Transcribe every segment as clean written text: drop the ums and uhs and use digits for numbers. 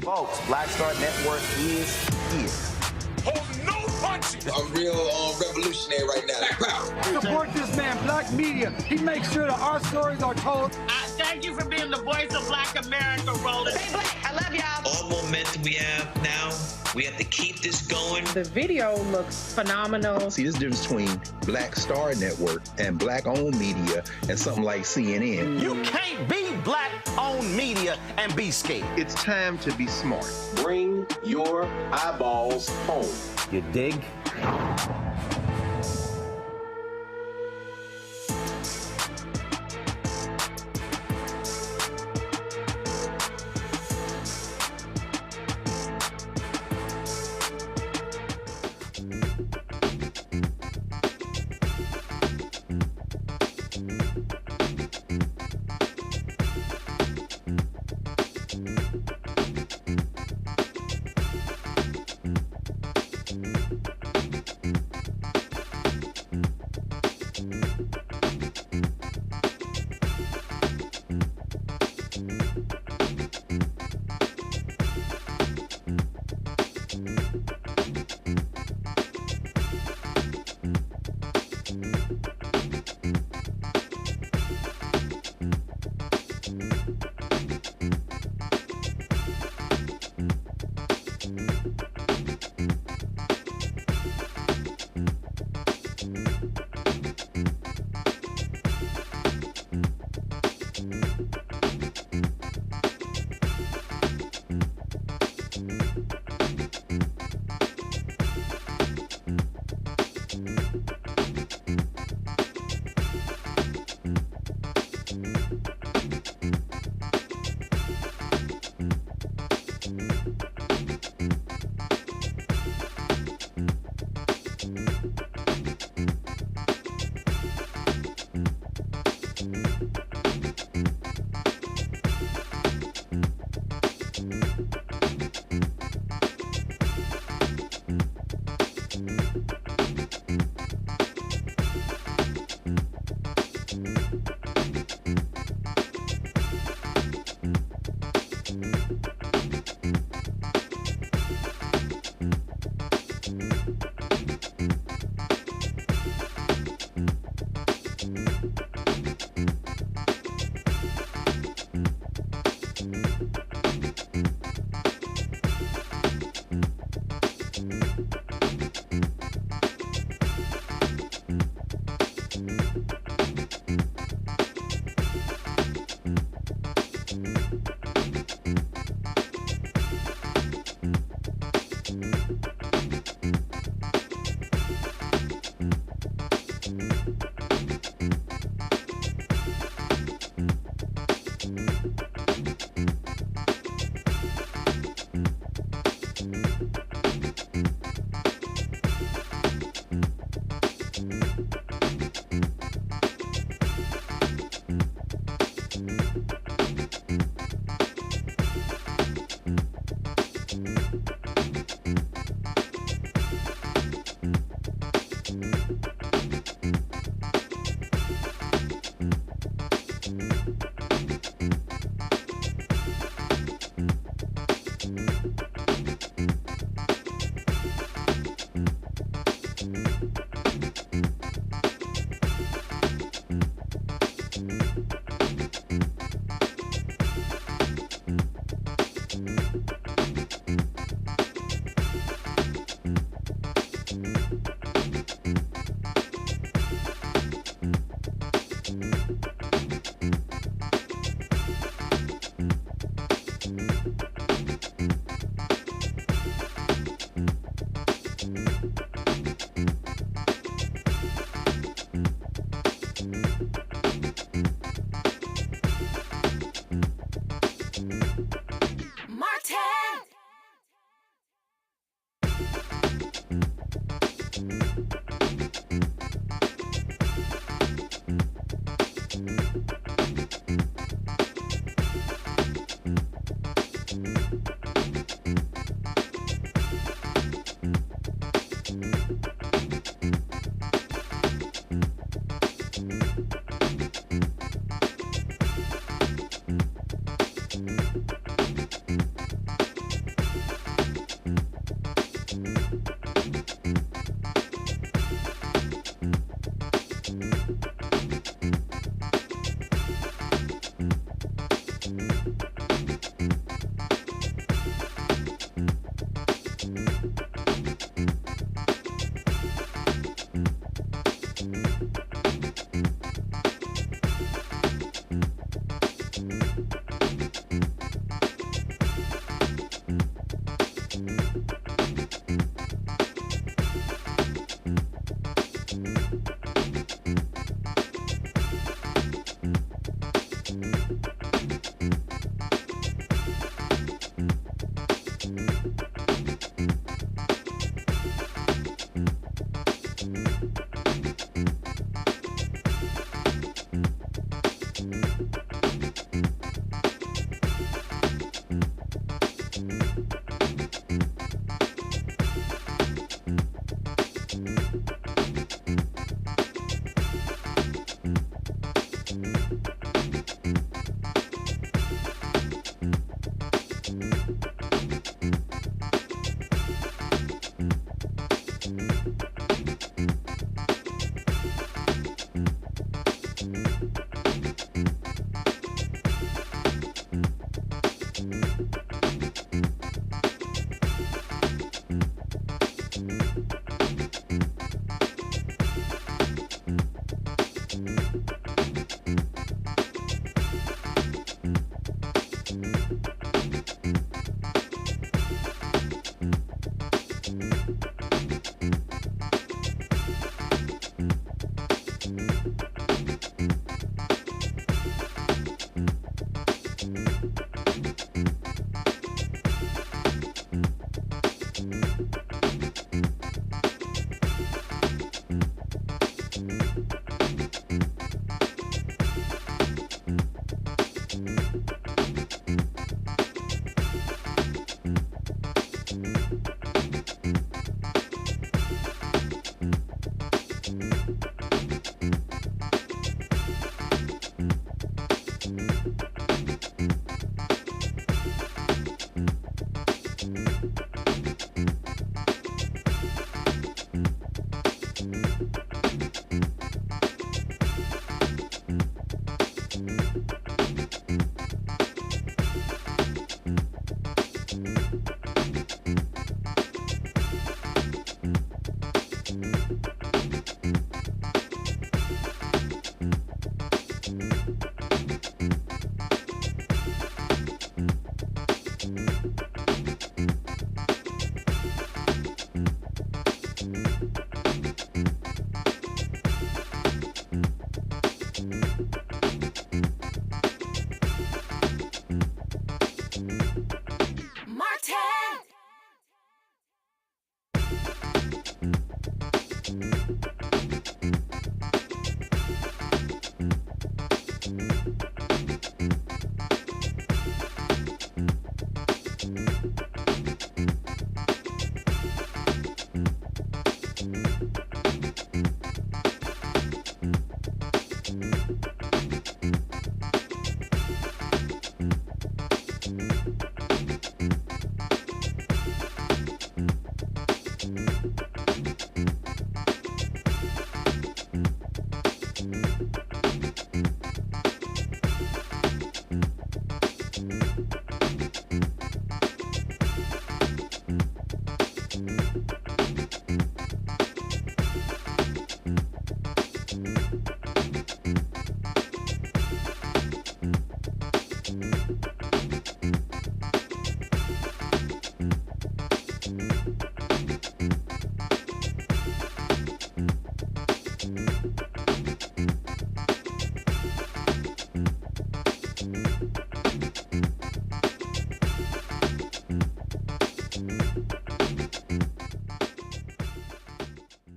Folks, Black Star Network is here. I'm real revolutionary right now. Black power. Support this man, Black media. He makes sure that our stories are told. Thank you for being the voice of Black America, Roland. Stay black. I love y'all. All momentum we have now, we have to keep this going. The video looks phenomenal. See, this difference between Black Star Network and Black-owned media and something like CNN. You can't be Black-owned media and be scared. It's time to be smart. Bring your eyeballs home. You dig?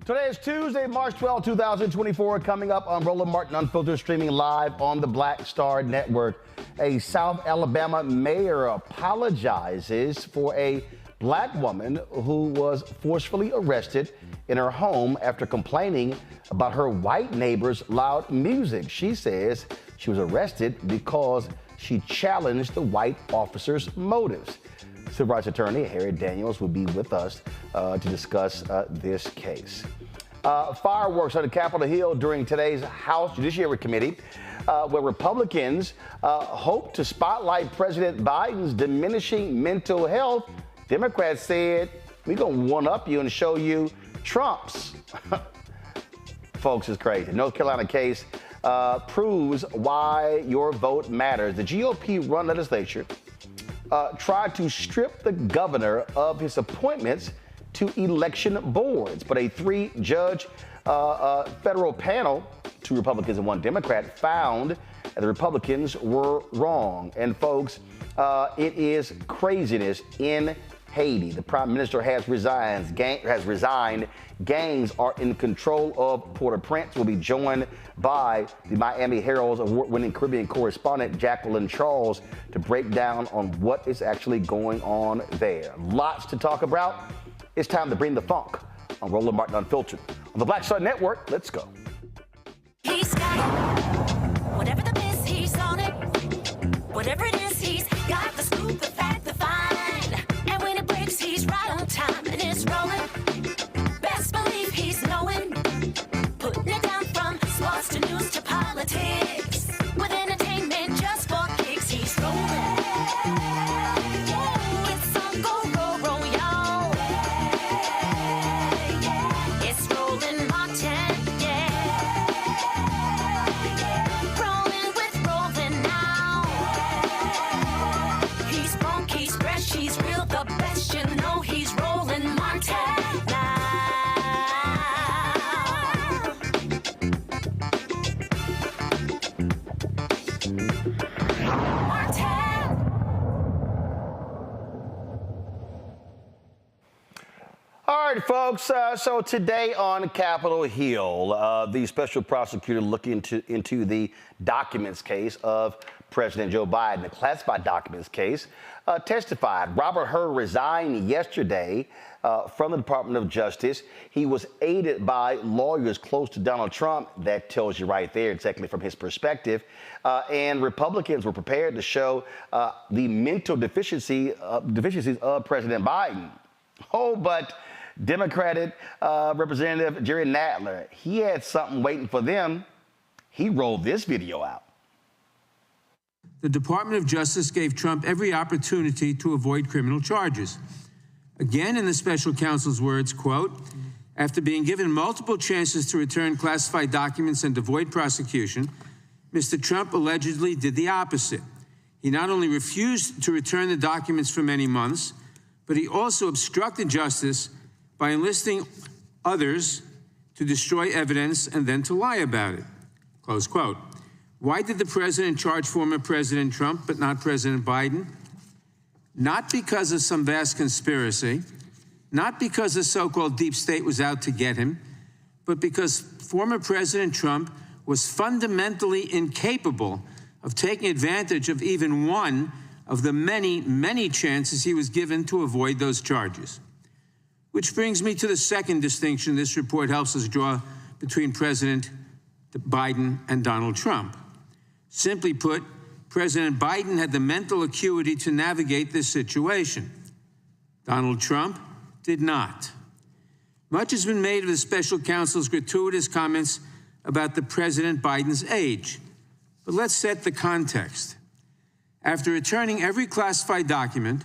Today is Tuesday, March 12, 2024. Coming up on Roland Martin Unfiltered, streaming live on the Black Star Network. A South Alabama mayor apologizes for a black woman who was forcefully arrested in her home after complaining about her white neighbor's loud music. She says she was arrested because she challenged the white officer's motives. Civil rights attorney Harry Daniels will be with us to discuss this case. Fireworks on the Capitol Hill during today's House Judiciary Committee, where Republicans hope to spotlight President Biden's diminishing mental health. Democrats said, we're going to one-up you and show you Trump's. Folks, it's crazy. North Carolina case proves why your vote matters. The GOP-run legislature tried to strip the governor of his appointments to election boards, but a three-judge federal panel, 2 Republicans and 1 Democrat, found that the Republicans were wrong. And folks, it is craziness in Haiti. The prime minister has resigned. Gangs are in control of Port-au-Prince. We'll be joined by the Miami Herald's award-winning Caribbean correspondent Jacqueline Charles to break down on what is actually going on there. Lots to talk about. It's time to bring the funk on Roland Martin Unfiltered. On the Black Star Network, let's go. He's got it. Whatever the miss, he's on it. Whatever it is, he's got the scoop, the fact, the find. And when it breaks, he's right on time and it's rolling. Best believe he's knowing. Putting it down from sports to news to politics. With entertainment just for kicks, he's rolling. All right, folks. So today on Capitol Hill, the special prosecutor looking into the documents case of President Joe Biden, the classified documents case, testified. Robert Hur resigned yesterday from the Department of Justice. He was aided by lawyers close to Donald Trump. That tells you right there exactly from his perspective. And Republicans were prepared to show the mental deficiencies of President Biden. Oh, but Democratic Representative Jerry Nadler, he had something waiting for them. He rolled this video out. The Department of Justice gave Trump every opportunity to avoid criminal charges. Again, in the special counsel's words, quote, after being given multiple chances to return classified documents and avoid prosecution, Mr. Trump allegedly did the opposite. He not only refused to return the documents for many months, but he also obstructed justice by enlisting others to destroy evidence and then to lie about it, close quote. Why did the president charge former President Trump but not President Biden? Not because of some vast conspiracy, not because the so-called deep state was out to get him, but because former President Trump was fundamentally incapable of taking advantage of even one of the many, many chances he was given to avoid those charges. Which brings me to the second distinction this report helps us draw between President Biden and Donald Trump. Simply put, President Biden had the mental acuity to navigate this situation. Donald Trump did not. Much has been made of the special counsel's gratuitous comments about the President Biden's age. But let's set the context. After returning every classified document,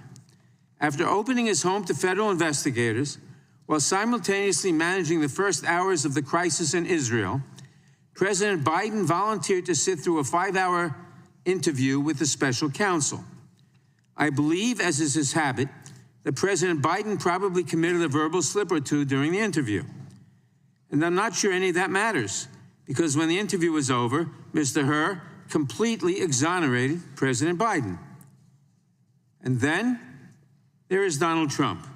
after opening his home to federal investigators, while simultaneously managing the first hours of the crisis in Israel, President Biden volunteered to sit through a 5-hour interview with the special counsel. I believe, as is his habit, that President Biden probably committed a verbal slip or two during the interview. And I'm not sure any of that matters, because when the interview was over, Mr. Hur completely exonerated President Biden. And then there is Donald Trump.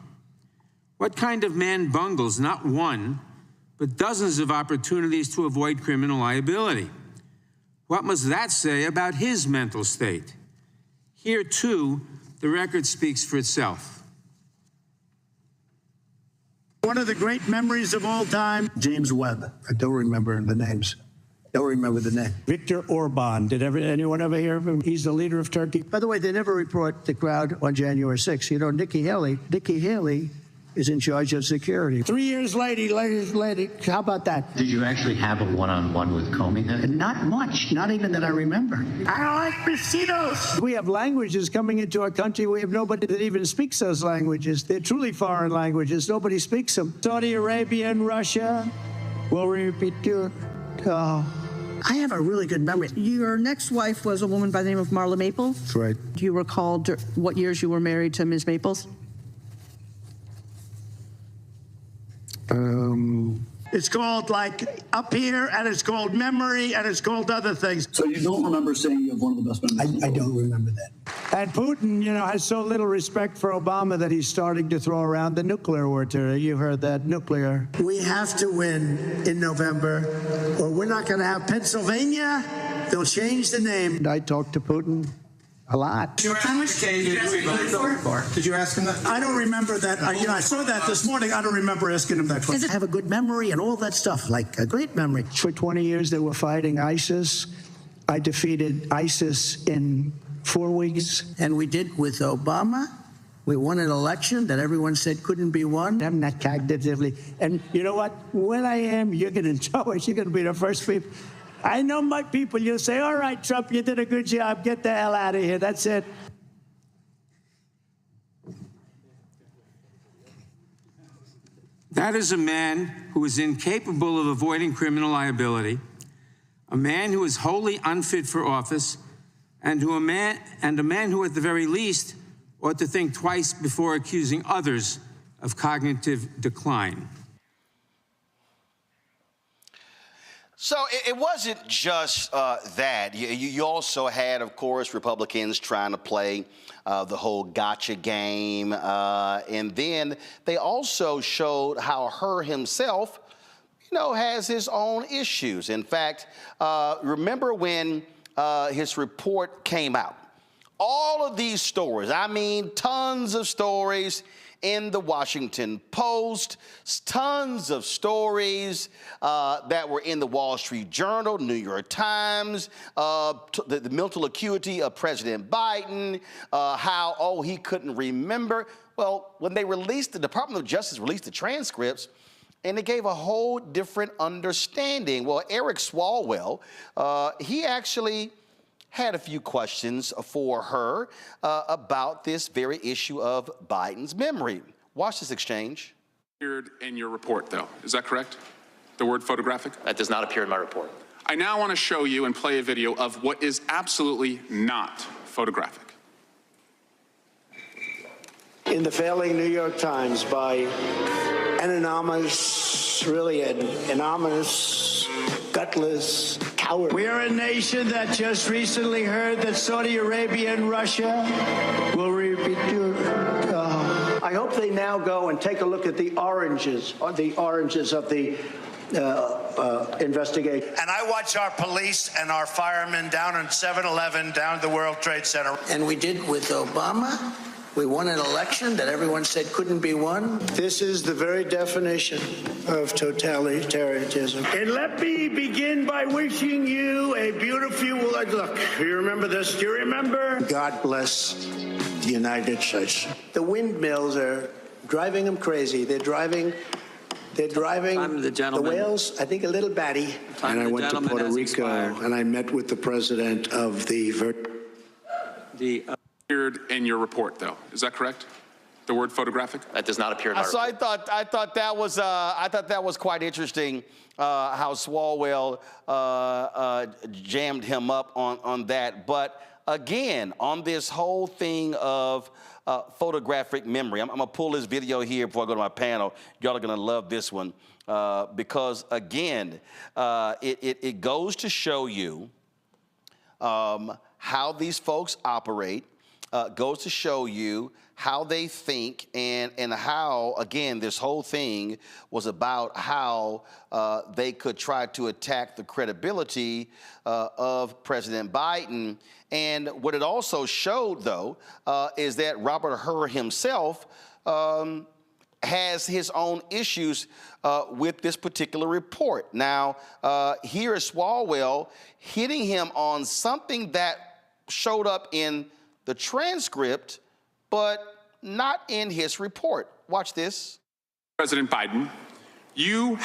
What kind of man bungles not one, but dozens of opportunities to avoid criminal liability? What must that say about his mental state? Here, too, the record speaks for itself. One of the great memories of all time, James Webb. I don't remember the names. Don't remember the name. Viktor Orban. Did anyone ever hear of him? He's the leader of Turkey. By the way, they never report the crowd on January 6th. You know, Nikki Haley is in charge of security. 3 years later, how about that? Did you actually have a one-on-one with Comey then? Not much, not even that I remember. I don't like mosquitoes. We have languages coming into our country. We have nobody that even speaks those languages. They're truly foreign languages. Nobody speaks them. Saudi Arabia and Russia will repeat your... I have a really good memory. Your next wife was a woman by the name of Marla Maples? That's right. Do you recall what years you were married to Ms. Maples? It's called like Up Here, and it's called Memory, and it's called other things. So you don't remember saying you have one of the best memories? I don't remember that. And Putin, you know, has so little respect for Obama that he's starting to throw around the nuclear word. You heard that, nuclear. We have to win in November, or we're not going to have Pennsylvania. They'll change the name. I talked to Putin a lot. Did you ask him that? I don't remember that. I saw that this morning. I don't remember asking him that question. I have a good memory and all that stuff, like a great memory. For 20 years, they were fighting ISIS. I defeated ISIS in 4 weeks. And we did with Obama. We won an election that everyone said couldn't be won. I'm not cognitively. And you know what? When I am, you're going to know it. You're going to be the first people. I know my people. You'll say, all right, Trump, you did a good job. Get the hell out of here. That's it. That is a man who is incapable of avoiding criminal liability, a man who is wholly unfit for office, and a man who, at the very least, ought to think twice before accusing others of cognitive decline. So it wasn't just that. You also had, of course, Republicans trying to play the whole gotcha game. And then they also showed how Hur himself, has his own issues. In fact, remember when his report came out? All of these stories, I mean, tons of stories in the Washington Post, tons of stories that were in the Wall Street Journal, New York Times, the mental acuity of President Biden, how, he couldn't remember. Well, when they released, the Department of Justice released the transcripts, and it gave a whole different understanding. Well, Eric Swalwell, he actually had a few questions for her about this very issue of Biden's memory. Watch this exchange. Appeared in your report, though. Is that correct? The word photographic? That does not appear in my report. I now want to show you and play a video of what is absolutely not photographic. In the failing New York Times by an anonymous, really an ominous, gutless coward. We are a nation that just recently heard that Saudi Arabia and Russia will repeat. I hope they now go and take a look at the oranges of the investigation. And I watch our police and our firemen down on 7-Eleven, down at the World Trade Center. And we did with Obama. We won an election that everyone said couldn't be won. This is the very definition of totalitarianism. And let me begin by wishing you a beautiful, look, you remember this? Do you remember? God bless the United States. The windmills are driving them crazy. They're driving the whales, I think, a little batty. And I went to Puerto Rico, and I met with the president of Appeared in your report, though. Is that correct? The word photographic? That does not appear in my report. So I thought that was quite interesting. How Swalwell jammed him up on that. But again, on this whole thing of photographic memory, I'm gonna pull this video here before I go to my panel. Y'all are gonna love this one because again, it goes to show you how these folks operate. Goes to show you how they think and how, again, this whole thing was about how they could try to attack the credibility of President Biden. And what it also showed, though, is that Robert Hur himself has his own issues with this particular report. Now, here is Swalwell hitting him on something that showed up in the transcript, but not in his report. Watch this. President Biden, you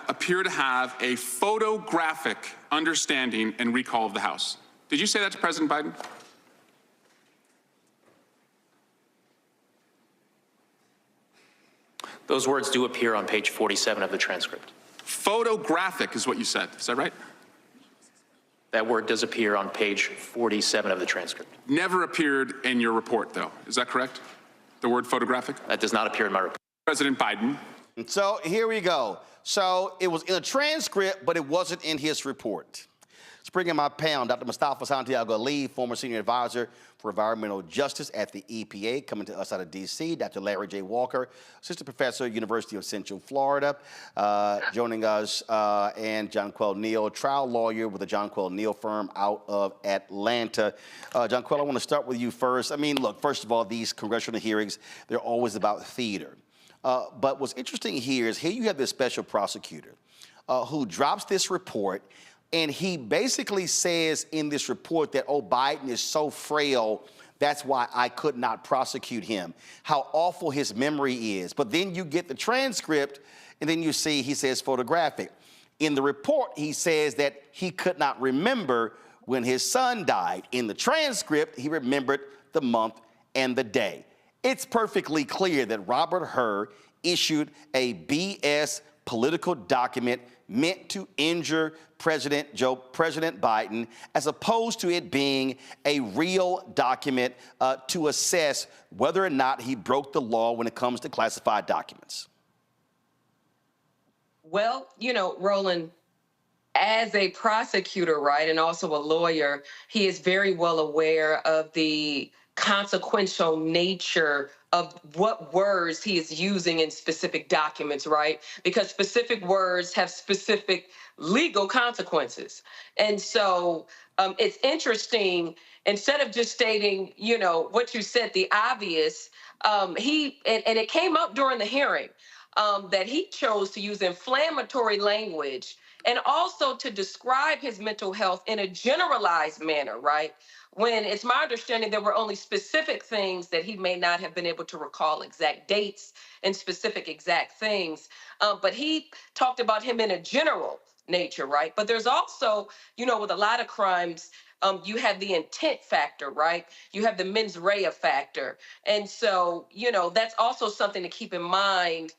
appear to have a photographic understanding and recall of the House. Did you say that to President Biden? Those words do appear on page 47 of the transcript. Photographic is what you said. Is that right? That word does appear on page 47 of the transcript. Never appeared in your report, though. Is that correct? The word photographic? That does not appear in my report. President Biden. So here we go. So it was in a transcript, but it wasn't in his report. Let's bring in my panel, Dr. Mustafa Santiago Lee, former senior advisor for environmental justice at the EPA, coming to us out of D.C. Dr. Larry J. Walker, assistant professor, University of Central Florida, joining us, and John Quell Neal, trial lawyer with the John Quell Neal firm out of Atlanta. John Quell, I want to start with you first. I mean, look, first of all, these congressional hearings, they're always about theater. But what's interesting here is here you have this special prosecutor who drops this report. And he basically says in this report that, Biden is so frail, that's why I could not prosecute him, how awful his memory is. But then you get the transcript, and then you see he says photographic. In the report, he says that he could not remember when his son died. In the transcript, he remembered the month and the day. It's perfectly clear that Robert Hur issued a BS political document meant to injure President Biden, as opposed to it being a real document to assess whether or not he broke the law when it comes to classified documents. Well, Roland, as a prosecutor, right, and also a lawyer, he is very well aware of the consequential nature of what words he is using in specific documents, right? Because specific words have specific legal consequences. And so it's interesting, instead of just stating, you know, what you said, the obvious, and it came up during the hearing, that he chose to use inflammatory language and also to describe his mental health in a generalized manner, right? When it's my understanding there were only specific things that he may not have been able to recall exact dates and specific exact things. But he talked about him in a general nature, right? But there's also, you know, with a lot of crimes, you have the intent factor, right? You have the mens rea factor. And so, you know, that's also something to keep in mind.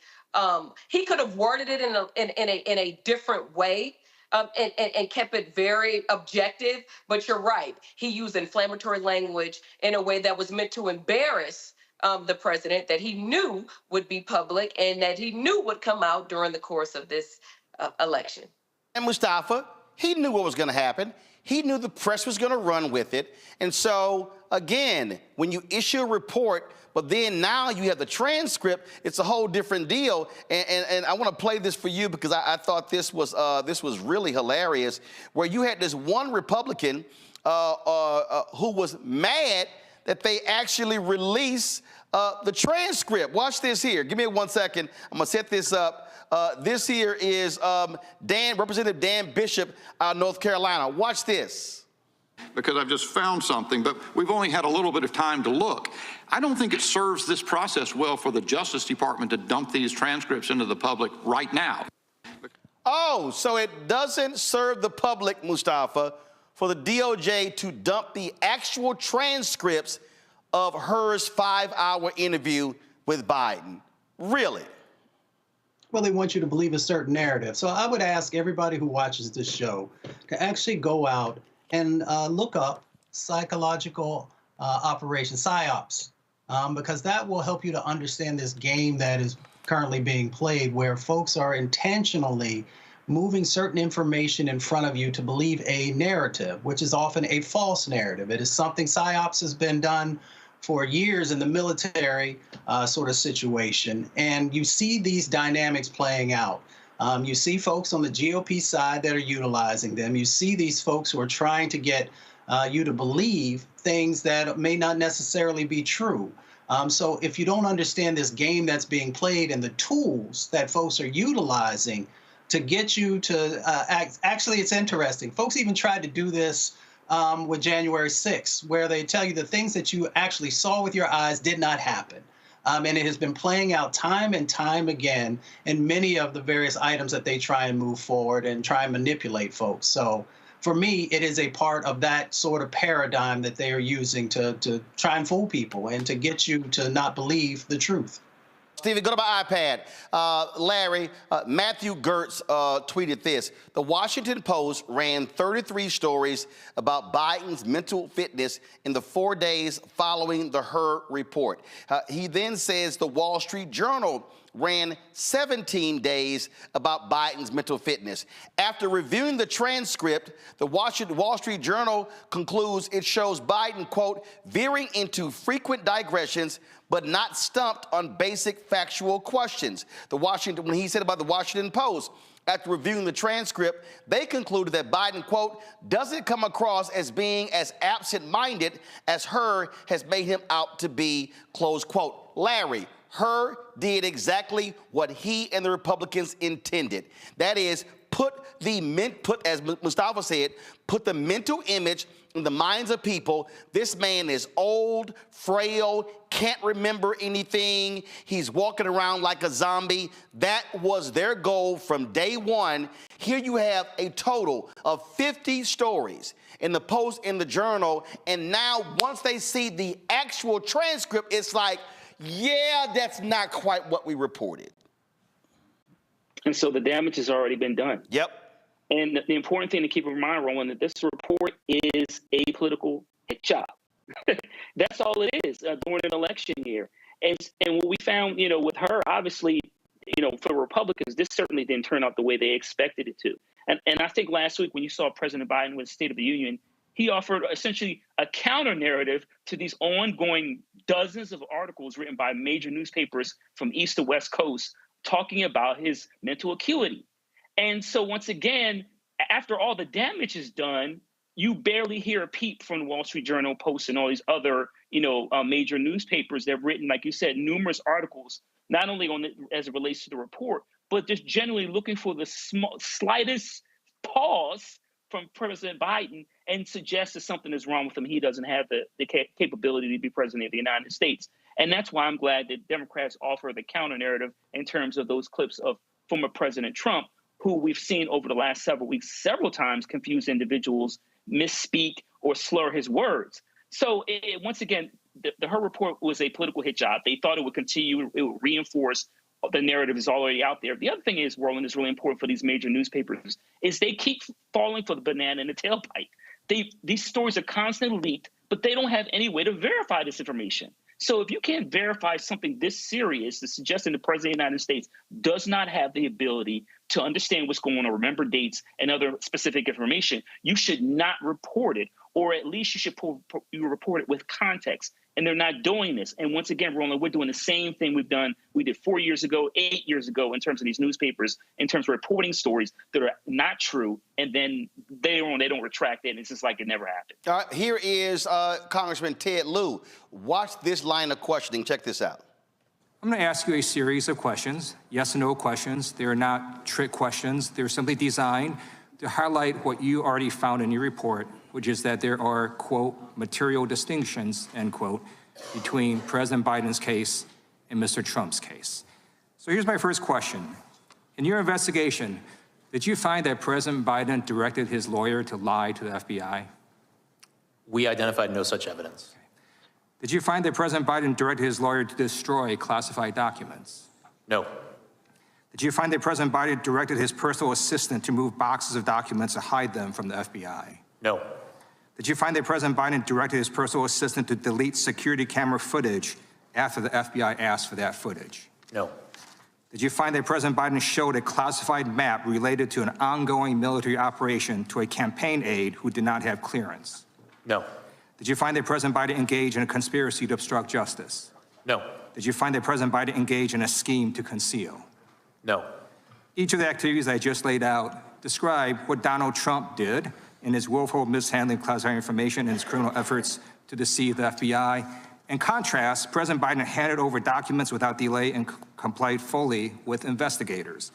He could have worded it in a different way, and kept it very objective, but you're right. He used inflammatory language in a way that was meant to embarrass the president, that he knew would be public and that he knew would come out during the course of this election. And Mustafa, he knew what was going to happen. He knew the press was going to run with it. And so, again, when you issue a report, but then now you have the transcript, it's a whole different deal. And I want to play this for you because I thought this was really hilarious, where you had this one Republican who was mad that they actually released the transcript. Watch this here. Give me 1 second. I'm going to set this up. This here is Representative Dan Bishop out of North Carolina. Watch this. Because I've just found something, but we've only had a little bit of time to look. I don't think it serves this process well for the Justice Department to dump these transcripts into the public right now. Oh, so it doesn't serve the public, Mustafa, for the DOJ to dump the actual transcripts of Hur's 5-hour interview with Biden. Really? Well, they want you to believe a certain narrative. So I would ask everybody who watches this show to actually go out and look up psychological operations, PSYOPs, because that will help you to understand this game that is currently being played, where folks are intentionally moving certain information in front of you to believe a narrative, which is often a false narrative. It is something PSYOPs has been done for years in the military sort of situation. And you see these dynamics playing out. You see folks on the GOP side that are utilizing them. You see these folks who are trying to get you to believe things that may not necessarily be true. So if you don't understand this game that's being played and the tools that folks are utilizing to get you to act, actually, it's interesting. Folks even tried to do this with January 6th, where they tell you the things that you actually saw with your eyes did not happen. And it has been playing out time and time again in many of the various items that they try and move forward and try and manipulate folks. So for me, it is a part of that sort of paradigm that they are using to try and fool people and to get you to not believe the truth. Stevie, go to my iPad. Larry, Matthew Gertz tweeted this. The Washington Post ran 33 stories about Biden's mental fitness in the 4 days following the Hur report. He then says the Wall Street Journal ran 17 days about Biden's mental fitness. After reviewing the transcript, the Wall Street Journal concludes it shows Biden, quote, veering into frequent digressions, but not stumped on basic factual questions. When he said about the Washington Post, after reviewing the transcript, they concluded that Biden, quote, doesn't come across as being as absent-minded as Hur has made him out to be, close quote. Larry, Hur did exactly what he and the Republicans intended. That is, as Mustafa said, put the mental image in the minds of people. This man is old, frail, can't remember anything. He's walking around like a zombie. That was their goal from day one. Here you have a total of 50 stories in the Post, in the Journal, and now once they see the actual transcript, it's like, yeah, that's not quite what we reported. And so the damage has already been done. Yep. And the important thing to keep in mind, Roland, that this report is a political hit job. That's all it is during an election year. And what we found, with her, obviously, for Republicans, this certainly didn't turn out the way they expected it to. And I think last week when you saw President Biden with the State of the Union, he offered essentially a counter narrative to these ongoing dozens of articles written by major newspapers from East to West Coast talking about his mental acuity. And so once again, after all the damage is done, you barely hear a peep from the Wall Street Journal, Post, and all these other, major newspapers that have written, like you said, numerous articles, not only on it as it relates to the report, but just generally looking for the slightest pause from President Biden and suggest that something is wrong with him. He doesn't have the capability to be president of the United States. And that's why I'm glad that Democrats offer the counter narrative in terms of those clips of former President Trump, who we've seen over the last several weeks, several times confuse individuals, misspeak, or slur his words. So once again, her report was a political hit job. They thought it would continue, it would reinforce the narrative is already out there. The other thing is, Roland, is really important for these major newspapers, is they keep falling for the banana in the tailpipe. These stories are constantly leaked, but they don't have any way to verify this information. So if you can't verify something this serious, the suggesting the president of the United States does not have the ability to understand what's going on, remember dates and other specific information, you should not report it, or at least you should report it with context. And they're not doing this. And once again, Roland, we're doing the same thing we did 4 years ago, 8 years ago, in terms of these newspapers, in terms of reporting stories that are not true, and then they don't retract it, and it's just like it never happened. All right, here is Congressman Ted Lieu. Watch this line of questioning. Check this out. I'm going to ask you a series of questions, yes and no questions. They're not trick questions. They're simply designed to highlight what you already found in your report, which is that there are, quote, material distinctions, end quote, between President Biden's case and Mr. Trump's case. So here's my first question. In your investigation, did you find that President Biden directed his lawyer to lie to the FBI? We identified no such evidence. Did you find that President Biden directed his lawyer to destroy classified documents? No. Did you find that President Biden directed his personal assistant to move boxes of documents to hide them from the FBI? No. Did you find that President Biden directed his personal assistant to delete security camera footage after the FBI asked for that footage? No. Did you find that President Biden showed a classified map related to an ongoing military operation to a campaign aide who did not have clearance? No. Did you find that President Biden engaged in a conspiracy to obstruct justice? No. Did you find that President Biden engaged in a scheme to conceal? No. Each of the activities I just laid out describe what Donald Trump did in his willful mishandling of classified information and his criminal efforts to deceive the FBI. In contrast, President Biden handed over documents without delay and complied fully with investigators.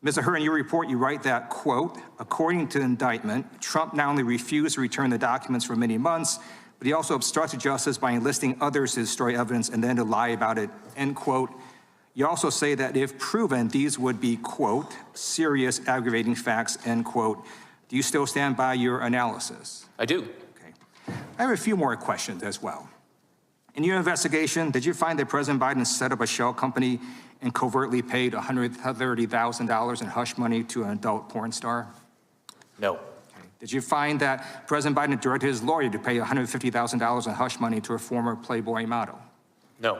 Mr. Hur, in your report, you write that, quote, according to the indictment, Trump not only refused to return the documents for many months, but he also obstructed justice by enlisting others to destroy evidence and then to lie about it, end quote. You also say that if proven, these would be, quote, serious aggravating facts, end quote. Do you still stand by your analysis? I do. Okay. I have a few more questions as well. In your investigation, did you find that President Biden set up a shell company and covertly paid $130,000 in hush money to an adult porn star? No. Okay. Did you find that President Biden directed his lawyer to pay $150,000 in hush money to a former Playboy model? No.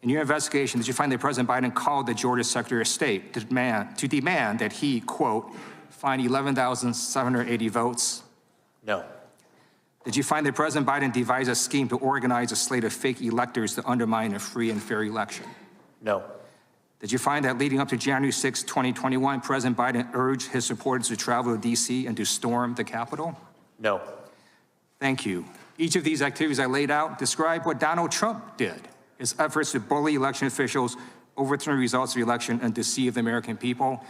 In your investigation, did you find that President Biden called the Georgia Secretary of State to demand that he, quote, find 11,780 votes? No. Did you find that President Biden devised a scheme to organize a slate of fake electors to undermine a free and fair election? No. Did you find that leading up to January 6, 2021, President Biden urged his supporters to travel to D.C. and to storm the Capitol? No. Thank you. Each of these activities I laid out describe what Donald Trump did, his efforts to bully election officials, overturn the results of the election, and deceive the American people.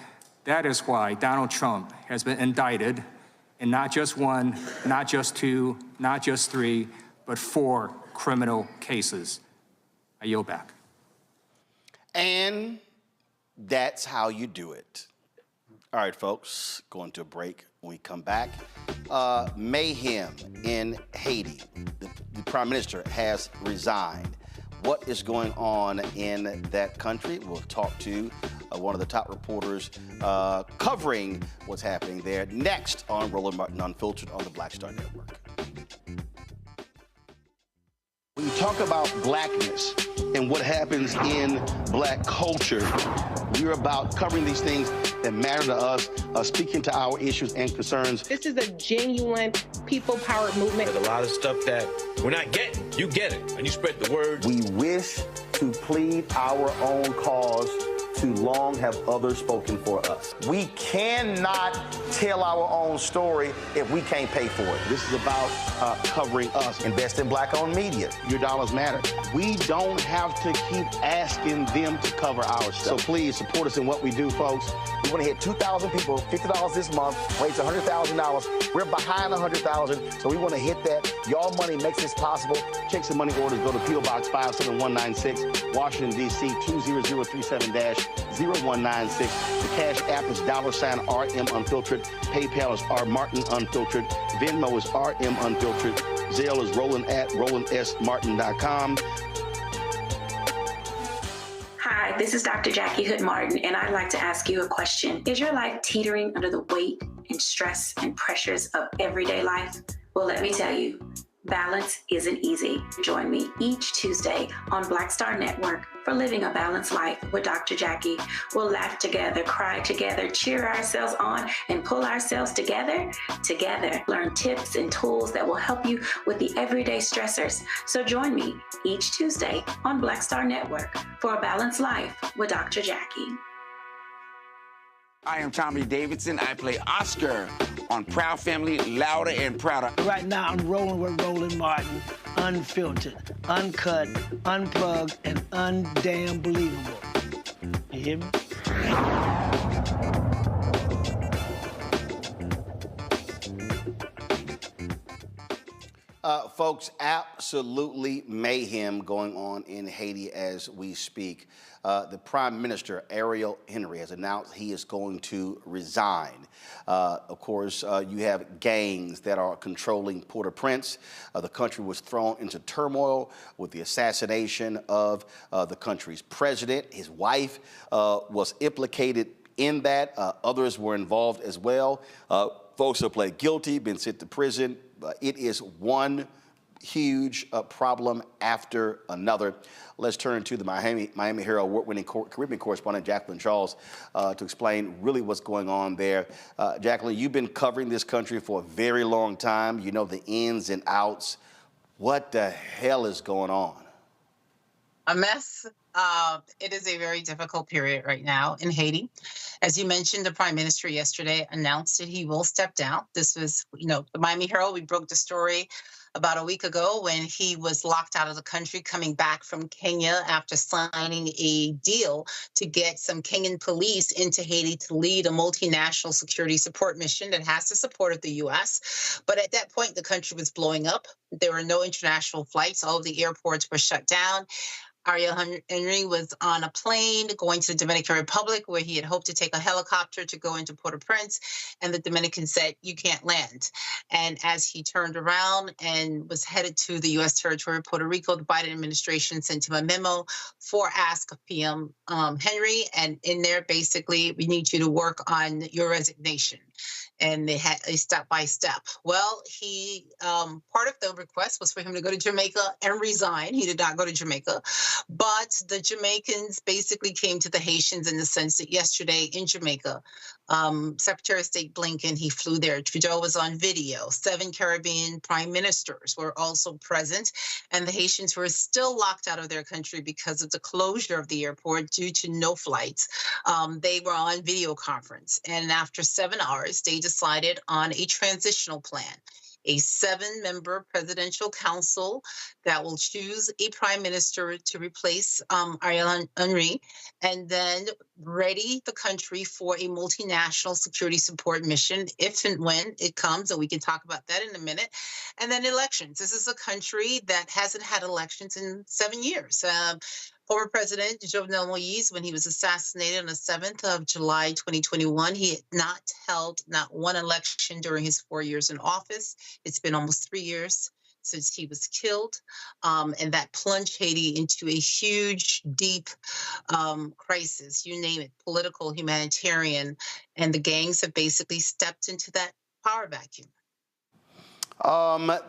That is why Donald Trump has been indicted in not just one, not just two, not just three, but 4 criminal cases. I yield back. And that's how you do it. All right, folks, going to a break. When we come back, mayhem in Haiti. The prime minister has resigned. What is going on in that country? We'll talk to one of the top reporters covering what's happening there next on Roland Martin Unfiltered on the Black Star Network. We talk about blackness and what happens in black culture, we're about covering these things that matter to us, speaking to our issues and concerns. This is a genuine people-powered movement. There's a lot of stuff that we're not getting. You get it, and you spread the word. We wish to plead our own cause. Too long have others spoken for us. We cannot tell our own story if we can't pay for it. This is about covering us. Invest in black-owned media. Your dollars matter. We don't have to keep asking them to cover our stuff. So please support us in what we do, folks. We want to hit 2,000 people, $50 this month, raise $100,000. We're behind 100,000, so we want to hit that. Y'all money makes this possible. Checks and money orders go to P.O. Box 57196, Washington, D.C. 20037-0196. The Cash App is $RM Unfiltered. PayPal is R Martin Unfiltered. Venmo is RM Unfiltered. Zelle is roland@rolandsmartin.com. Hi, this is Dr. Jackie Hood Martin, and I'd like to ask you a question. Is your life teetering under the weight and stress and pressures of everyday life? Well, let me tell you, balance isn't easy. Join me each Tuesday on Black Star Network for Living a Balanced Life with Dr. Jackie. We'll laugh together, cry together, cheer ourselves on, and pull ourselves together. Learn tips and tools that will help you with the everyday stressors. So join me each Tuesday on Black Star Network for A Balanced Life with Dr. Jackie. I am Tommy Davidson. I play Oscar on Proud Family, Louder and Prouder. Right now, I'm rolling with Roland Martin, unfiltered, uncut, unplugged, and undamn believable. You hear me? Folks, absolutely mayhem going on in Haiti as we speak. The Prime Minister, Ariel Henry, has announced he is going to resign. Of course, you have gangs that are controlling Port-au-Prince. The country was thrown into turmoil with the assassination of the country's president. His wife was implicated in that. Others were involved as well. Folks have pled guilty, been sent to prison. It is one huge problem after another. Let's turn to the Miami Herald award-winning Caribbean correspondent Jacqueline Charles to explain really what's going on there. Jacqueline, you've been covering this country for a very long time. You know the ins and outs. What the hell is going on? A mess. It is a very difficult period right now in Haiti. As you mentioned, the Prime Minister yesterday announced that he will step down. This was, the Miami Herald, we broke the story about a week ago when he was locked out of the country coming back from Kenya after signing a deal to get some Kenyan police into Haiti to lead a multinational security support mission that has the support of the U.S. But at that point, the country was blowing up. There were no international flights. All of the airports were shut down. Ariel Henry was on a plane going to the Dominican Republic where he had hoped to take a helicopter to go into Port-au-Prince, and the Dominicans said, you can't land. And as he turned around and was headed to the U.S. territory of Puerto Rico, the Biden administration sent him a memo for ask of PM Henry, and in there, basically, we need you to work on your resignation. And they had a step-by-step. Well, he part of the request was for him to go to Jamaica and resign. He did not go to Jamaica. But the Jamaicans basically came to the Haitians in the sense that yesterday in Jamaica, Secretary of State Blinken, he flew there. Trudeau was on video. 7 Caribbean prime ministers were also present. And the Haitians were still locked out of their country because of the closure of the airport due to no flights. They were on video conference. And after 7 hours, they decided on a transitional plan, a 7-member presidential council that will choose a prime minister to replace Ariel Henry, and then ready the country for a multinational security support mission if and when it comes, and we can talk about that in a minute. And then elections. This is a country that hasn't had elections in 7 years. Former President Jovenel Moïse, when he was assassinated on the 7th of July, 2021, he had not held not one election during his 4 years in office. It's been almost 3 years since he was killed, and that plunged Haiti into a huge, deep crisis, you name it, political, humanitarian, and the gangs have basically stepped into that power vacuum.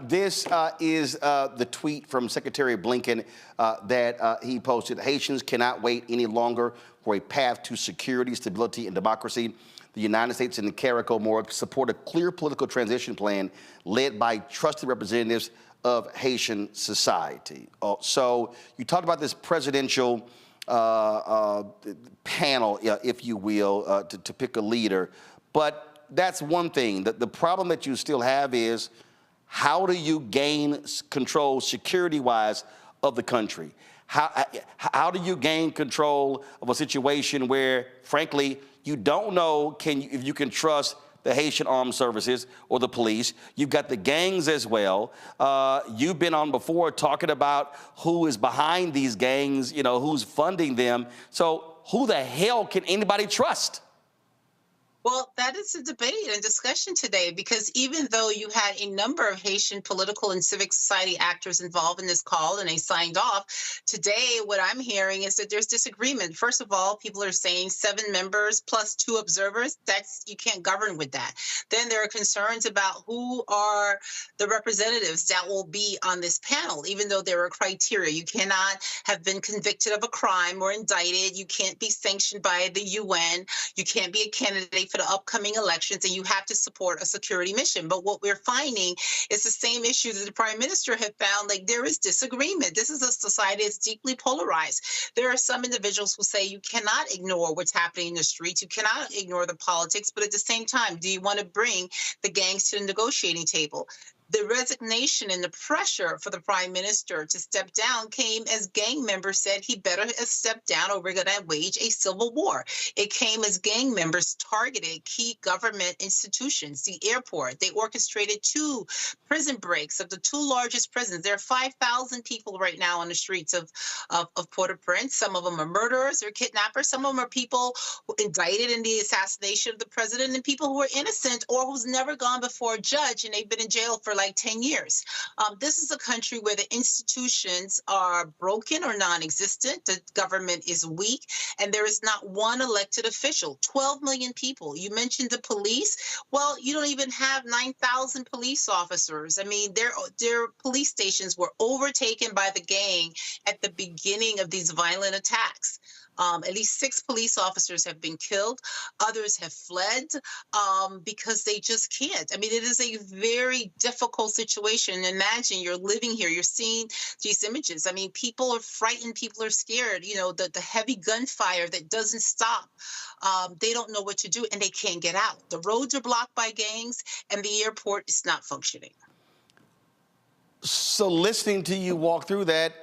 This is the tweet from Secretary Blinken that he posted. Haitians cannot wait any longer for a path to security, stability, and democracy. The United States and the CARICOM support a clear political transition plan led by trusted representatives of Haitian society. So you talked about this presidential panel, if you will, to pick a leader. But that's one thing. The problem that you still have is, how do you gain control security-wise of the country? How do you gain control of a situation where, frankly, you don't know if you can trust the Haitian Armed Services or the police? You've got the gangs as well. You've been on before talking about who is behind these gangs, who's funding them. So who the hell can anybody trust? Well, that is a debate and discussion today, because even though you had a number of Haitian political and civic society actors involved in this call and they signed off, today what I'm hearing is that there's disagreement. First of all, people are saying 7 members plus 2 observers. You can't govern with that. Then there are concerns about who are the representatives that will be on this panel, even though there are criteria. You cannot have been convicted of a crime or indicted. You can't be sanctioned by the UN. You can't be a candidate for the upcoming elections, and you have to support a security mission. But what we're finding is the same issue that the prime minister had found. Like, there is disagreement. This is a society that's deeply polarized. There are some individuals who say you cannot ignore what's happening in the streets. You cannot ignore the politics. But at the same time, do you want to bring the gangs to the negotiating table? The resignation and the pressure for the prime minister to step down came as gang members said he better step down or we're going to wage a civil war. It came as gang members targeted key government institutions, the airport. They orchestrated 2 prison breaks of the 2 largest prisons. There are 5,000 people right now on the streets of Port-au-Prince. Some of them are murderers or kidnappers. Some of them are people who indicted in the assassination of the president, and people who are innocent or who's never gone before a judge and they've been in jail for like 10 years. This is a country where the institutions are broken or non-existent. The government is weak, and there is not one elected official. 12 million people. You mentioned the police. Well, you don't even have 9,000 police officers. I mean, their police stations were overtaken by the gang at the beginning of these violent attacks. At least 6 police officers have been killed. Others have fled because they just can't. I mean, it is a very difficult situation. Imagine you're living here. You're seeing these images. I mean, people are frightened. People are scared. The heavy gunfire that doesn't stop. They don't know what to do, and they can't get out. The roads are blocked by gangs, and the airport is not functioning. So listening to you walk through that,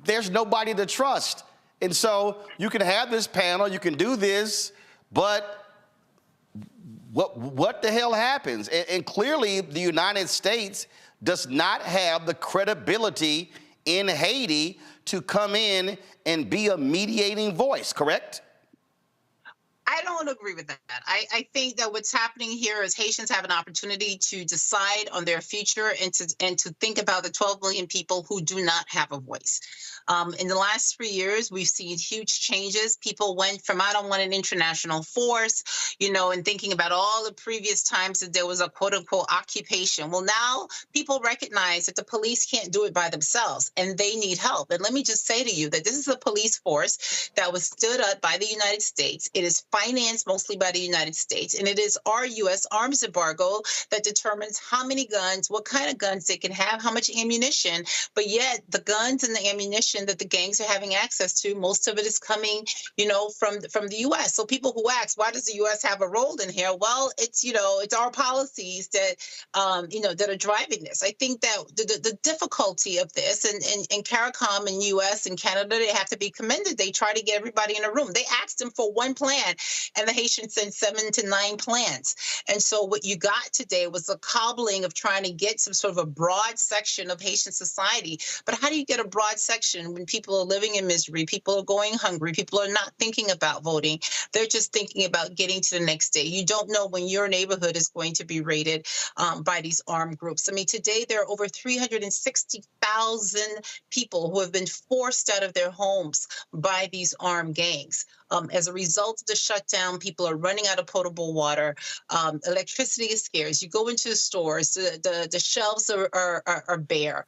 there's nobody to trust. And so you can have this panel, you can do this, but what the hell happens? And clearly the United States does not have the credibility in Haiti to come in and be a mediating voice, correct? I don't agree with that. I think that what's happening here is Haitians have an opportunity to decide on their future and to think about the 12 million people who do not have a voice. In the last 3 years, we've seen huge changes. People went from, I don't want an international force, and thinking about all the previous times that there was a quote unquote occupation. Well, now people recognize that the police can't do it by themselves and they need help. And let me just say to you that this is a police force that was stood up by the United States. It is financed mostly by the United States, and it is our U.S. arms embargo that determines how many guns, what kind of guns they can have, how much ammunition. But yet the guns and the ammunition that the gangs are having access to, most of it is coming, from the U.S. So people who ask, why does the U.S. have a role in here? Well, it's our policies that, that are driving this. I think that the difficulty of this, and CARICOM and U.S. and Canada, they have to be commended. They try to get everybody in a room. They asked them for one plan, and the Haitians sent 7 to 9 plans. And so what you got today was a cobbling of trying to get some sort of a broad section of Haitian society. But how do you get a broad section when people are living in misery, people are going hungry, people are not thinking about voting? They're just thinking about getting to the next day. You don't know when your neighborhood is going to be raided by these armed groups. I mean, today there are over 360,000 people who have been forced out of their homes by these armed gangs. As a result of the shutdown, down. People are running out of potable water. Electricity is scarce. You go into the stores, the shelves are bare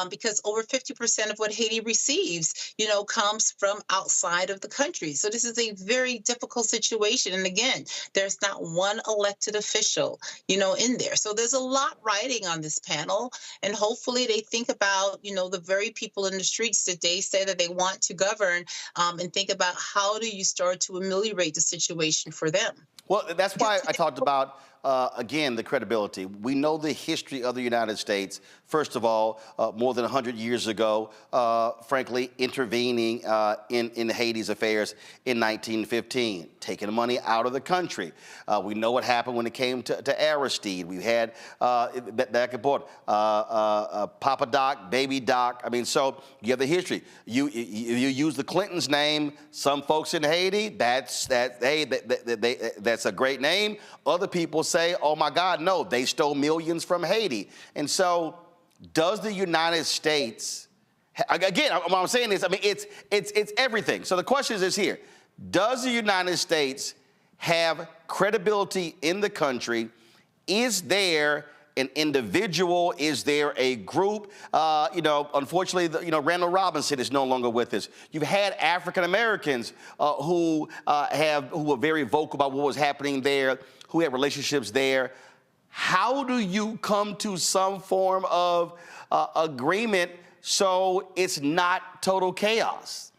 because over 50% of what Haiti receives, comes from outside of the country. So this is a very difficult situation. And again, there's not one elected official, in there. So there's a lot riding on this panel. And hopefully they think about, the very people in the streets that they say that they want to govern, and think about how do you start to ameliorate the situation for them. Well, that's why I talked about, again, the credibility. We know the history of the United States. First of all, more than 100 years ago, frankly, intervening in Haiti's affairs in 1915, taking money out of the country. We know what happened when it came to Aristide. We had back and forth, Papa Doc, Baby Doc. I mean, so you have the history. You use the Clintons' name. Some folks in Haiti, that's a great name. Other people say, oh my God, no, they stole millions from Haiti. And so, does the United States, again, what I'm saying is, I mean, it's everything. So the question is here: does the United States have credibility in the country? Is there an individual? Is there a group? Unfortunately, Randall Robinson is no longer with us. You've had African Americans who were very vocal about what was happening there, who had relationships there. How do you come to some form of agreement so it's not total chaos?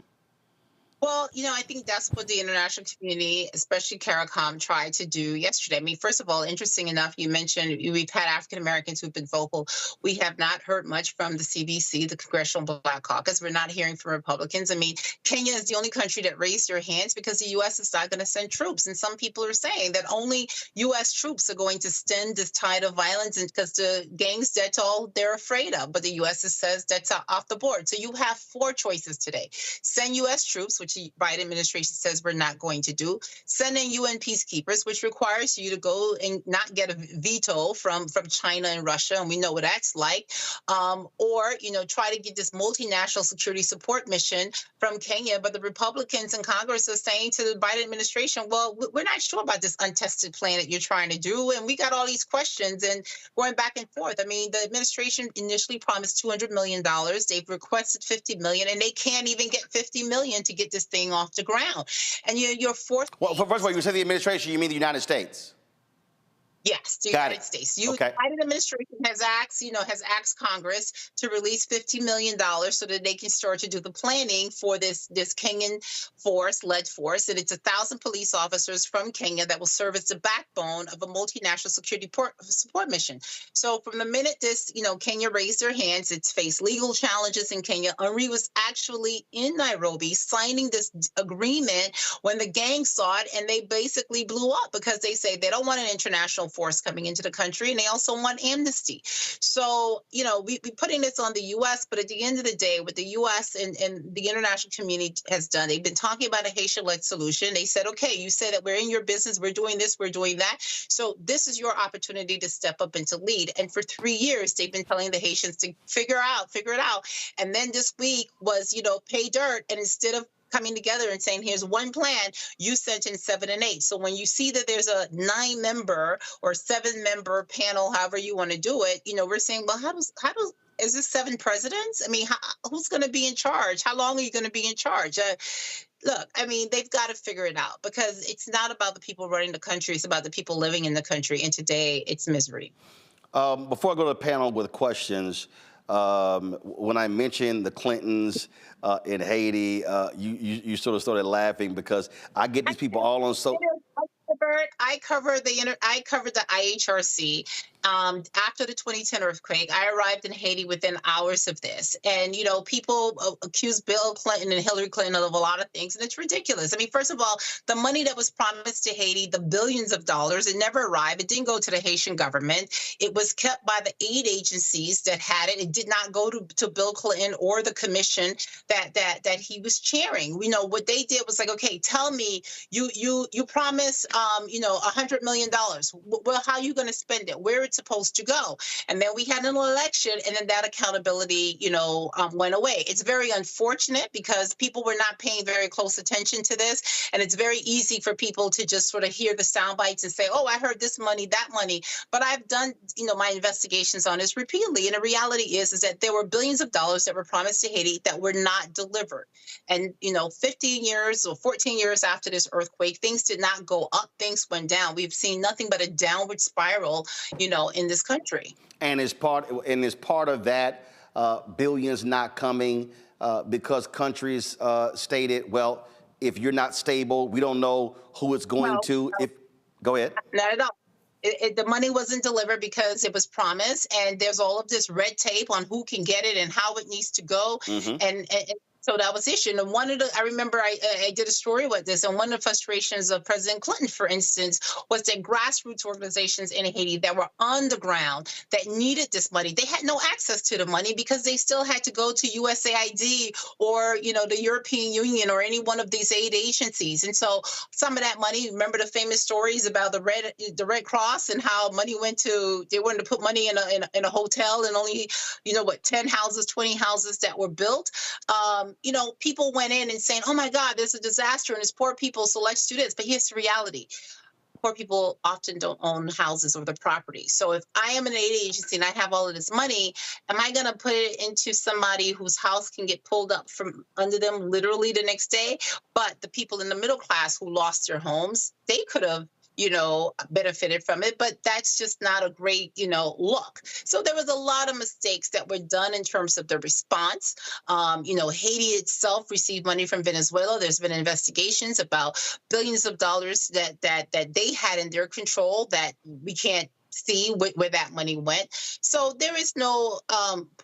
Well, I think that's what the international community, especially CARICOM, tried to do yesterday. I mean, first of all, interesting enough, you mentioned we've had African Americans who've been vocal. We have not heard much from the CBC, the Congressional Black Caucus. We're not hearing from Republicans. I mean, Kenya is the only country that raised their hands because the U.S. is not going to send troops. And some people are saying that only U.S. troops are going to stem this tide of violence, and because the gangs, that's all they're afraid of. But the U.S. says that's off the board. So you have four choices today. Send U.S. troops, which the Biden administration says we're not going to do. Send in UN peacekeepers, which requires you to go and not get a veto from China and Russia, and we know what that's like. Or try to get this multinational security support mission from Kenya. But the Republicans in Congress are saying to the Biden administration, well, we're not sure about this untested plan that you're trying to do, and we got all these questions and going back and forth. I mean, the administration initially promised $200 million. They've requested $50 million, and they can't even get $50 million to get this thing off the ground. And your fourth. Well, first of all, you said the administration, you mean the United States? Yes, the United States. The Biden administration has asked Congress to release $50 million so that they can start to do the planning for this Kenyan led force. And it's 1,000 police officers from Kenya that will serve as the backbone of a multinational security support mission. So from the minute this, Kenya raised their hands, it's faced legal challenges in Kenya. Henri was actually in Nairobi signing this agreement when the gang saw it, and they basically blew up because they say they don't want an international force coming into the country, and they also want amnesty. So, we're putting this on the U.S., but at the end of the day, what the U.S. and the international community has done, they've been talking about a Haitian-led solution. They said, okay, you say that we're in your business, we're doing this, we're doing that. So this is your opportunity to step up and to lead. And for 3 years, they've been telling the Haitians to figure it out. And then this week was, pay dirt. And instead of coming together and saying, here's one plan, you sent in 7 and 8. So when you see that there's a 9-member or 7-member panel, however you want to do it, we're saying, well, how does is this 7 presidents? I mean, who's going to be in charge? How long are you going to be in charge? Look, I mean, they've got to figure it out because it's not about the people running the country. It's about the people living in the country. And today it's misery. Before I go to the panel with questions, when I mentioned the Clintons in Haiti, you sort of started laughing because I get these people all on I covered the IHRC. After the 2010 earthquake, I arrived in Haiti within hours of this. And, people accuse Bill Clinton and Hillary Clinton of a lot of things, and it's ridiculous. I mean, first of all, the money that was promised to Haiti, the billions of dollars, it never arrived. It didn't go to the Haitian government. It was kept by the aid agencies that had it. It did not go to Bill Clinton or the commission that he was chairing. What they did was like, okay, tell me, you promise, $100 million. Well, how are you going to spend it? Where it's supposed to go. And then we had an election, and then that accountability, went away. It's very unfortunate because people were not paying very close attention to this. And it's very easy for people to just sort of hear the sound bites and say, oh, I heard this money, that money. But I've done, my investigations on this repeatedly. And the reality is that there were billions of dollars that were promised to Haiti that were not delivered. And, 15 years or 14 years after this earthquake, things did not go up, things went down. We've seen nothing but a downward spiral, in this country. And is part of that billions not coming because countries stated, well, if you're not stable, we don't know who it's going to. Go ahead. Not at all. The money wasn't delivered because it was promised, and there's all of this red tape on who can get it and how it needs to go. And so that was issue. And I remember I did a story with this, and one of the frustrations of President Clinton, for instance, was that grassroots organizations in Haiti that were on the ground that needed this money, they had no access to the money because they still had to go to USAID or, the European Union or any one of these aid agencies. And so some of that money, remember the famous stories about the Red Cross and how money they wanted to put money in a hotel and only, 10 houses, 20 houses that were built. People went in and saying, oh my God, there's a disaster and it's poor people, so let's do this. But here's the reality. Poor people often don't own houses or the property. So if I am an aid agency and I have all of this money, am I going to put it into somebody whose house can get pulled up from under them literally the next day? But the people in the middle class who lost their homes, they could have benefited from it, but that's just not a great, look. So there was a lot of mistakes that were done in terms of the response. Haiti itself received money from Venezuela. There's been investigations about billions of dollars that they had in their control that we can't see where that money went. So there is no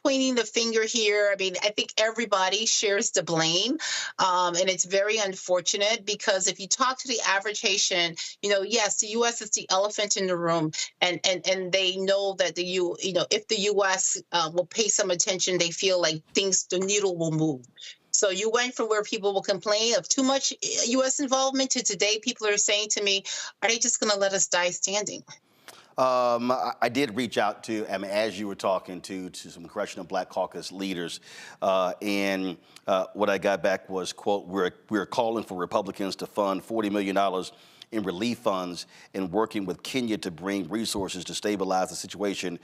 pointing the finger here. I mean, I think everybody shares the blame. And it's very unfortunate because if you talk to the average Haitian, yes, the U.S. is the elephant in the room. And they know that if the U.S. will pay some attention, they feel like the needle will move. So you went from where people will complain of too much U.S. involvement to today people are saying to me, are they just going to let us die standing? I did reach out to, as you were talking to some Congressional Black Caucus leaders, and what I got back was, quote, we're calling for Republicans to fund $40 million in relief funds and working with Kenya to bring resources to stabilize the situation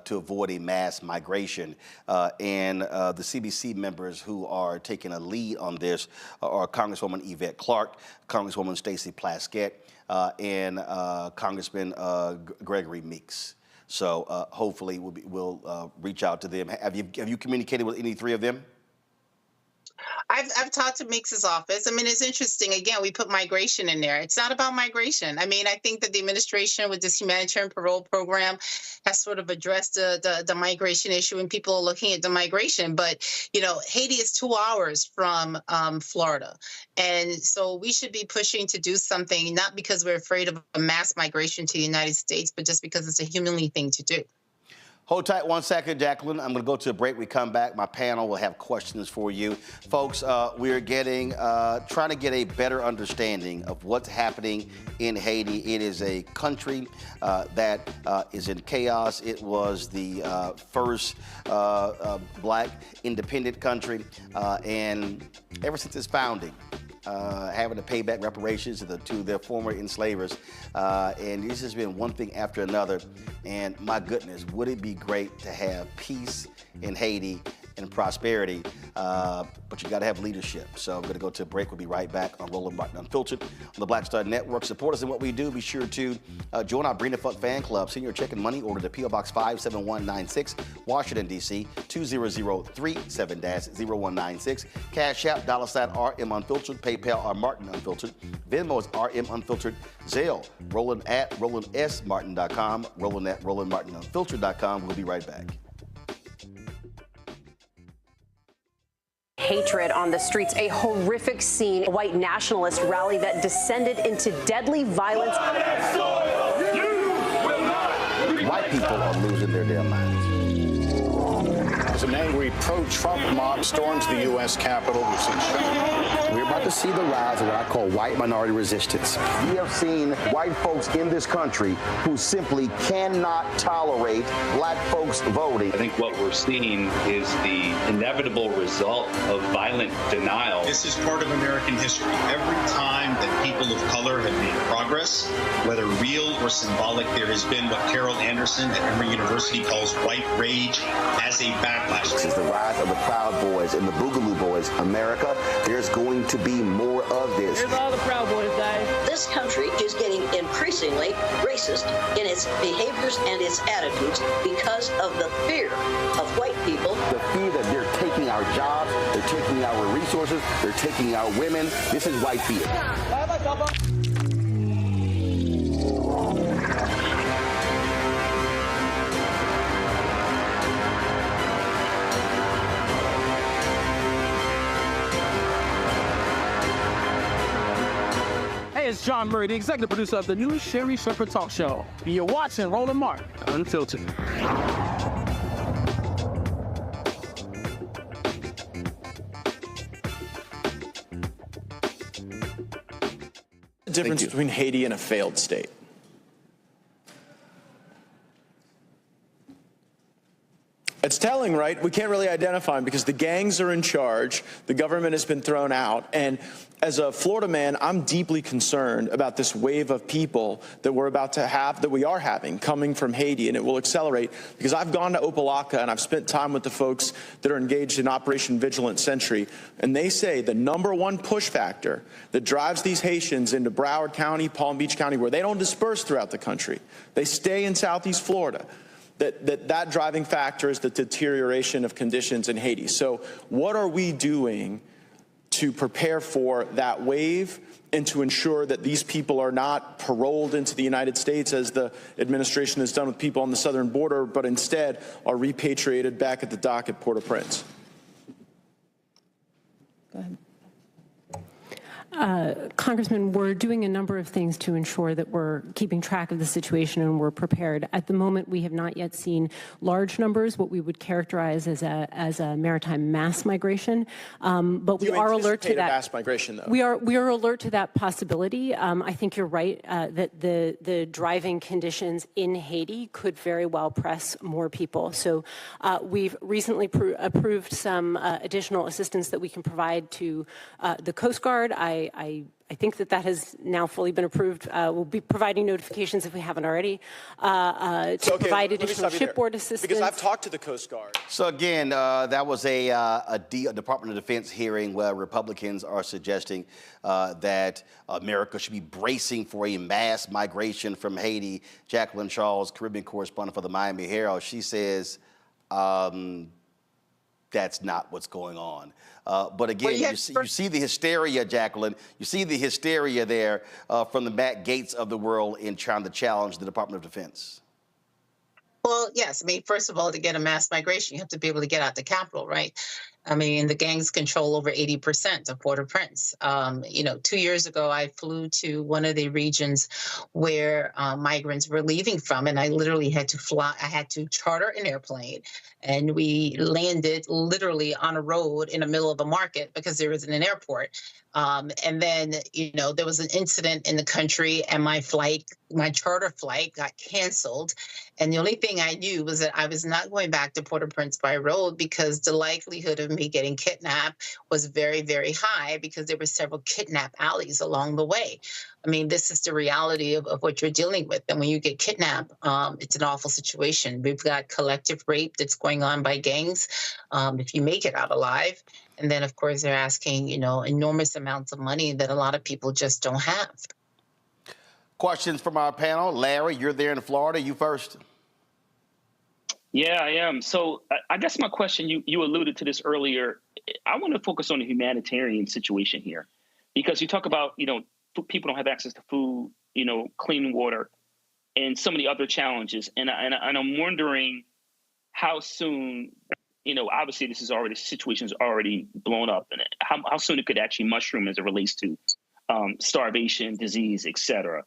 to avoid a mass migration. And the CBC members who are taking a lead on this are Congresswoman Yvette Clarke, Congresswoman Stacey Plaskett, and Congressman Gregory Meeks. So hopefully we'll reach out to them. Have you communicated with any three of them? I've talked to Meeks's office. I mean, it's interesting. Again, we put migration in there. It's not about migration. I mean, I think that the administration with this humanitarian parole program has sort of addressed the migration issue, and people are looking at the migration. But, Haiti is 2 hours from Florida. And so we should be pushing to do something, not because we're afraid of a mass migration to the United States, but just because it's a humanly thing to do. Hold tight 1 second, Jacqueline. I'm going to go to a break. We come back. My panel will have questions for you. Folks, we're trying to get a better understanding of what's happening in Haiti. It is a country that is in chaos. It was the first black independent country. And ever since its founding, having to pay back reparations to their former enslavers. And this has been one thing after another. And my goodness, would it be great to have peace in Haiti and prosperity, but you got to have leadership. So I'm going to go to a break. We'll be right back on Roland Martin Unfiltered on the Black Star Network. Support us in what we do. Be sure to join our Brina Fuck fan club. Send your check and money order to P.O. Box 57196, Washington, D.C. 20037-0196. Cash App, $RM Unfiltered. PayPal, R Martin Unfiltered. Venmo is RM Unfiltered. Zelle, Roland at RolandSMartin.com. Roland at RolandMartinUnfiltered.com. We'll be right back. Hatred on the streets, a horrific scene, a white nationalist rally that descended into deadly violence. White people are losing their damn minds. As an angry pro-Trump mob storms the U.S. Capitol, we're about about to see the rise of what I call white minority resistance. We have seen white folks in this country who simply cannot tolerate black folks voting. I think what we're seeing is the inevitable result of violent denial. This is part of American history. Every time that people of color have made progress, whether real or symbolic, there has been what Carol Anderson at Emory University calls white rage as a backlash. This is the rise of the Proud Boys and the Boogaloo Boys. America, there's going to be more of this. Here's all the Proud Boys, guys. This country is getting increasingly racist in its behaviors and its attitudes because of the fear of white people. The fear that they're taking our jobs, they're taking our resources, they're taking our women. This is white fear. Hey, it's John Murray, the executive producer of the new Sherry Shepherd Talk Show. You're watching Roland Martin Unfiltered. The difference between Haiti and a failed state. It's telling, right? We can't really identify them because the gangs are in charge. The government has been thrown out. And as a Florida man, I'm deeply concerned about this wave of people that we're about to have, that we are having, coming from Haiti, and it will accelerate because I've gone to Opelika and I've spent time with the folks that are engaged in Operation Vigilant Sentry, and they say the #1 push factor that drives these Haitians into Broward County, Palm Beach County, where they don't disperse throughout the country, they stay in Southeast Florida, that driving factor is the deterioration of conditions in Haiti. So what are we doing to prepare for that wave and to ensure that these people are not paroled into the United States as the administration has done with people on the southern border, but instead are repatriated back at the dock at Port-au-Prince? Go ahead. Congressman, we're doing a number of things to ensure that we're keeping track of the situation and we're prepared. At the moment, we have not yet seen large numbers, what we would characterize as a maritime mass migration. But we are alert to that. Mass migration, though. We are alert to that possibility. I think you're right that the driving conditions in Haiti could very well press more people. So we've recently approved some additional assistance that we can provide to the Coast Guard. I think that has now fully been approved. We'll be providing notifications if we haven't already to provide additional shipboard assistance. Because I've talked to the Coast Guard. So again, that was a Department of Defense hearing where Republicans are suggesting that America should be bracing for a mass migration from Haiti. Jacqueline Charles, Caribbean correspondent for the Miami Herald, she says that's not what's going on. But again, you see the hysteria, Jacqueline. You see the hysteria there from the Matt Gaetz of the world in trying to challenge the Department of Defense. Well, yes. I mean, first of all, to get a mass migration, you have to be able to get out the capital, right? I mean, the gangs control over 80% of Port-au-Prince. 2 years ago, I flew to one of the regions where migrants were leaving from, and I literally had to fly. I had to charter an airplane, and we landed literally on a road in the middle of a market because there isn't an airport. And then, there was an incident in the country, and my charter flight got canceled. And the only thing I knew was that I was not going back to Port-au-Prince by road because the likelihood of me getting kidnapped was very, very high because there were several kidnap alleys along the way. I mean, this is the reality of what you're dealing with. And when you get kidnapped, it's an awful situation. We've got collective rape that's going on by gangs if you make it out alive. And then, of course, they're asking, enormous amounts of money that a lot of people just don't have. Questions from our panel. Larry, you're there in Florida. You first. Yeah, I am. So I guess my question, you alluded to this earlier. I want to focus on the humanitarian situation here, because you talk about, people don't have access to food, clean water, and some of the other challenges. And I'm wondering how soon, obviously this is already, the situation's already blown up, and how soon it could actually mushroom as it relates to starvation, disease, et cetera,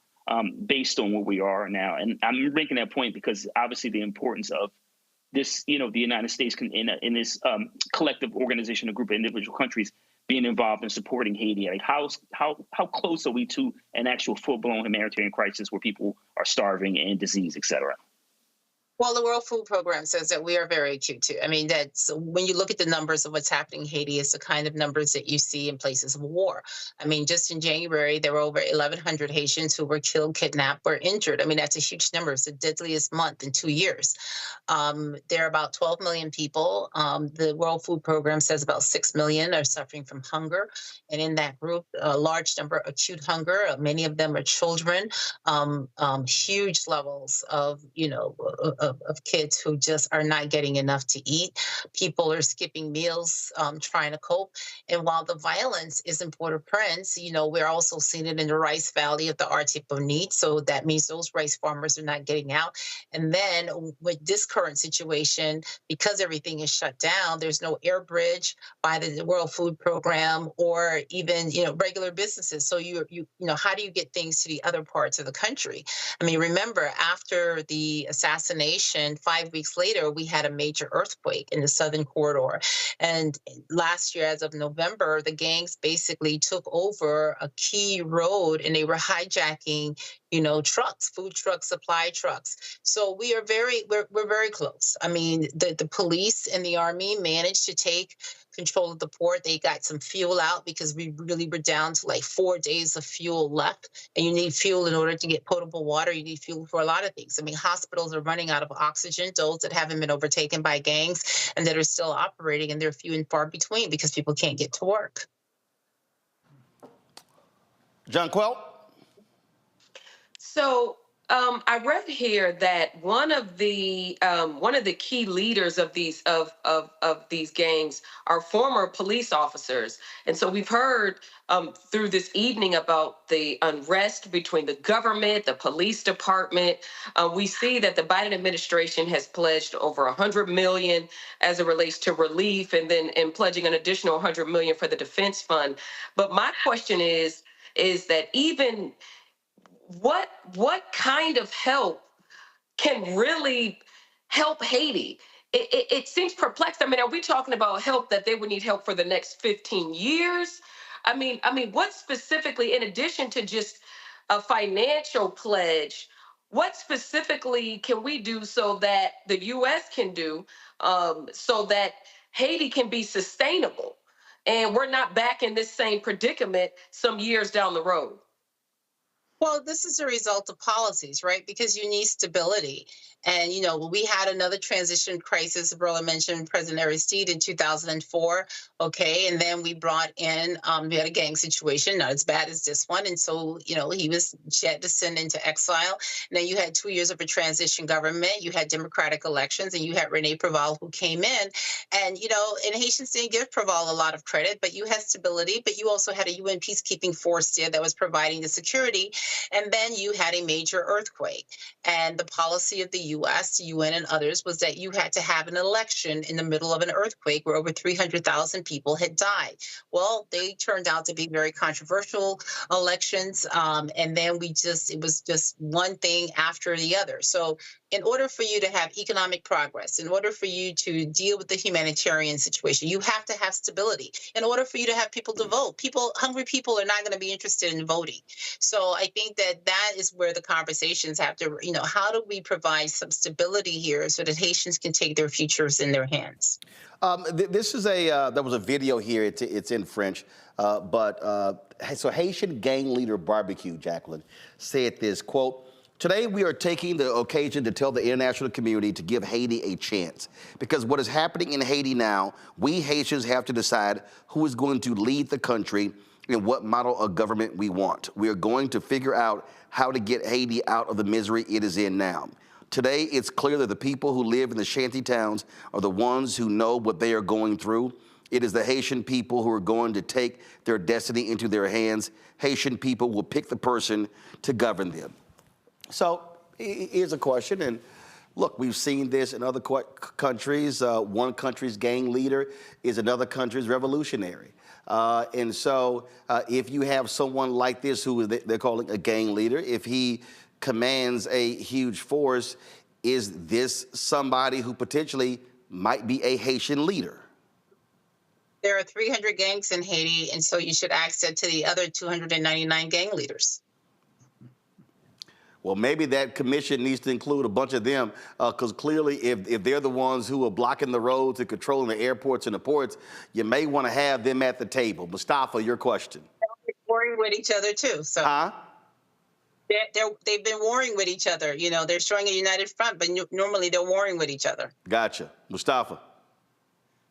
based on where we are now. And I'm making that point because obviously the importance of this, the United States in this collective organization, a group of individual countries, being involved in supporting Haiti? Like how close are we to an actual full-blown humanitarian crisis where people are starving and disease, et cetera? Well, the World Food Program says that we are very acute too. I mean, that's when you look at the numbers of what's happening in Haiti, it's the kind of numbers that you see in places of war. I mean, just in January, there were over 1,100 Haitians who were killed, kidnapped, or injured. I mean, that's a huge number. It's the deadliest month in 2 years. There are about 12 million people. The World Food Program says about 6 million are suffering from hunger. And in that group, a large number acute hunger. Many of them are children. Huge levels of, of kids who just are not getting enough to eat. People are skipping meals, trying to cope. And while the violence is in Port-au-Prince, we're also seeing it in the Rice Valley of the Artibonite. So that means those rice farmers are not getting out. And then with this current situation, because everything is shut down, there's no air bridge by the World Food Program or even, regular businesses. So how do you get things to the other parts of the country? I mean, remember, after the assassination, 5 weeks later, we had a major earthquake in the southern corridor. And last year, as of November, the gangs basically took over a key road and they were hijacking, trucks, food trucks, supply trucks. So we're very close. I mean, the police and the army managed to take control of the port. They got some fuel out because we really were down to like 4 days of fuel left. And you need fuel in order to get potable water. You need fuel for a lot of things. I mean, hospitals are running out of oxygen, those that haven't been overtaken by gangs and that are still operating, and they're few and far between because people can't get to work. John Quell? So I read here that one of the key leaders of these gangs are former police officers, and so we've heard through this evening about the unrest between the government, the police department. We see that the Biden administration has pledged over $100 million as it relates to relief, and pledging an additional $100 million for the defense fund. But my question is that even what kind of help can really help Haiti? It seems perplexed. I mean, are we talking about help that they would need help for the next 15 years? I mean, what specifically, in addition to just a financial pledge, what specifically can we do so that the U.S. can do so that Haiti can be sustainable and we're not back in this same predicament some years down the road? Well, this is a result of policies, right? Because you need stability. And, we had another transition crisis, Roland mentioned President Aristide in 2004. Okay. And then we brought in, we had a gang situation, not as bad as this one. And so, he was jettisoned into exile. And then you had 2 years of a transition government. You had democratic elections and you had Rene Preval who came in. And, and Haitians didn't give Preval a lot of credit, but you had stability, but you also had a UN peacekeeping force there that was providing the security. And then you had a major earthquake. And the policy of the U.S., the UN, and others was that you had to have an election in the middle of an earthquake where over 300,000 people had died. Well, they turned out to be very controversial elections. And then it was just one thing after the other. So in order for you to have economic progress, in order for you to deal with the humanitarian situation, you have to have stability. In order for you to have people to vote, hungry people are not going to be interested in voting. So I think that is where the conversations have to, how do we provide some stability here so that Haitians can take their futures in their hands? This is there was a video here, it's in French, so Haitian gang leader Barbecue, Jacqueline, said this, quote, "Today we are taking the occasion to tell the international community to give Haiti a chance. Because what is happening in Haiti now, we Haitians have to decide who is going to lead the country and what model of government we want. We are going to figure out how to get Haiti out of the misery it is in now. Today, it's clear that the people who live in the shanty towns are the ones who know what they are going through. It is the Haitian people who are going to take their destiny into their hands. Haitian people will pick the person to govern them." So here's a question, and look, we've seen this in other countries. One country's gang leader is another country's revolutionary. And so if you have someone like this who they're calling a gang leader, if he commands a huge force, is this somebody who potentially might be a Haitian leader? There are 300 gangs in Haiti, and so you should ask that to the other 299 gang leaders. Well, maybe that commission needs to include a bunch of them, because clearly if they're the ones who are blocking the roads and controlling the airports and the ports, you may want to have them at the table. Mustafa, your question. They're warring with each other, too. So they've been warring with each other. You know, they're showing a united front, but normally they're warring with each other. Gotcha. Mustafa.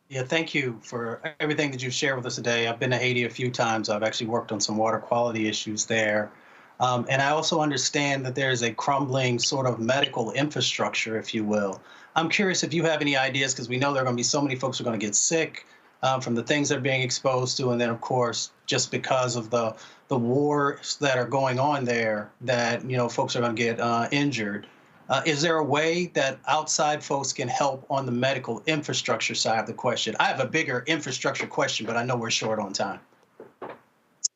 Yeah, thank you for everything that you've shared with us today. I've been to Haiti a few times. I've actually worked on some water quality issues there. And I also understand that there's a crumbling sort of medical infrastructure, if you will. I'm curious if you have any ideas, because we know there are going to be so many folks who are going to get sick from the things they're being exposed to. And then, of course, just because of the wars that are going on there, that, you know, folks are going to get injured. Is there a way that outside folks can help on the medical infrastructure side of the question? I have a bigger infrastructure question, but I know we're short on time.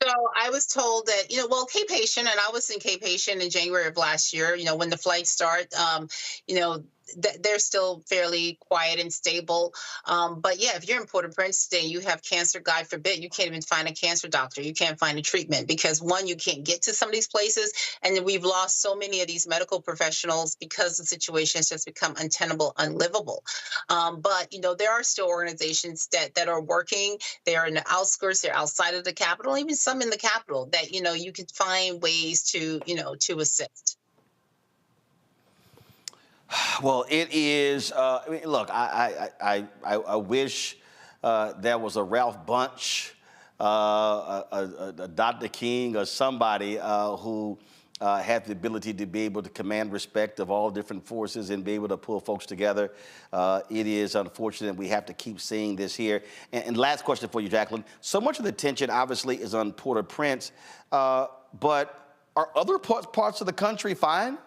So I was told that, you know, well, Cape Haitian, and I was in Cape Haitian in January of last year, you know, when the flights start, you know, they're still fairly quiet and stable. But yeah, if you're in Port-au-Prince today, you have cancer, God forbid, you can't even find a cancer doctor. You can't find a treatment because, one, you can't get to some of these places. And then we've lost so many of these medical professionals because the situation has just become untenable, unlivable. But, you know, there are still organizations that are working. They are in the outskirts. They're outside of the capital, even some in the capital that, you know, you could find ways to, you know, to assist. Well, it is. I mean, look, I wish there was a Ralph Bunche, a Dr. King, or somebody who had the ability to be able to command respect of all different forces and be able to pull folks together. It is unfortunate we have to keep seeing this here. And last question for you, Jacqueline. So much of the attention, obviously, is on Port-au-Prince, but are other parts of the country fine?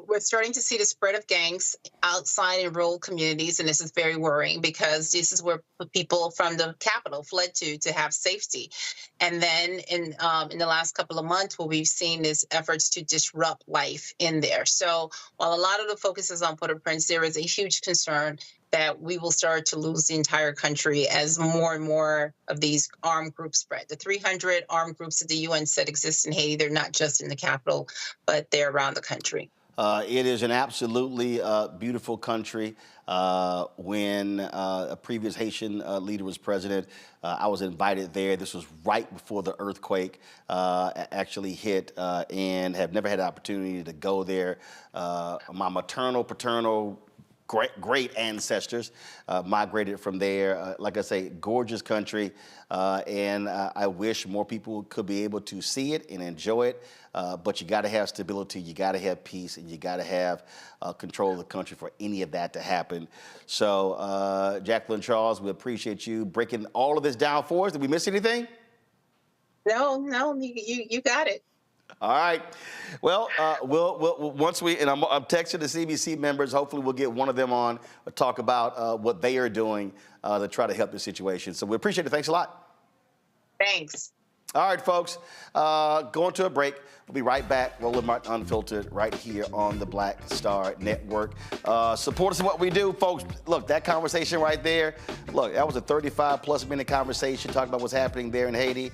We're starting to see the spread of gangs outside in rural communities, and this is very worrying because this is where people from the capital fled to have safety. And then in the last couple of months, what we've seen is efforts to disrupt life in there. So while a lot of the focus is on Port-au-Prince, there is a huge concern that we will start to lose the entire country as more and more of these armed groups spread. The 300 armed groups that the UN said exist in Haiti, they're not just in the capital, but they're around the country. It is an absolutely beautiful country. When a previous Haitian leader was president, I was invited there. This was right before the earthquake actually hit, and have never had the opportunity to go there. My maternal, paternal, great ancestors migrated from there. Like I say, gorgeous country, and I wish more people could be able to see it and enjoy it. But you got to have stability, you got to have peace, and you got to have control of the country for any of that to happen. So, Jacqueline Charles, we appreciate you breaking all of this down for us. Did we miss anything? No, you got it. All right. Well, we'll once we, and I'm texting the CBC members, hopefully we'll get one of them on to talk about what they are doing to try to help the situation. So we appreciate it. Thanks a lot. Thanks. All right, folks, going to a break. We'll be right back. Roland Martin Unfiltered right here on the Black Star Network. Support us in what we do, folks. Look, that conversation right there, look, that was a 35-plus minute conversation talking about what's happening there in Haiti.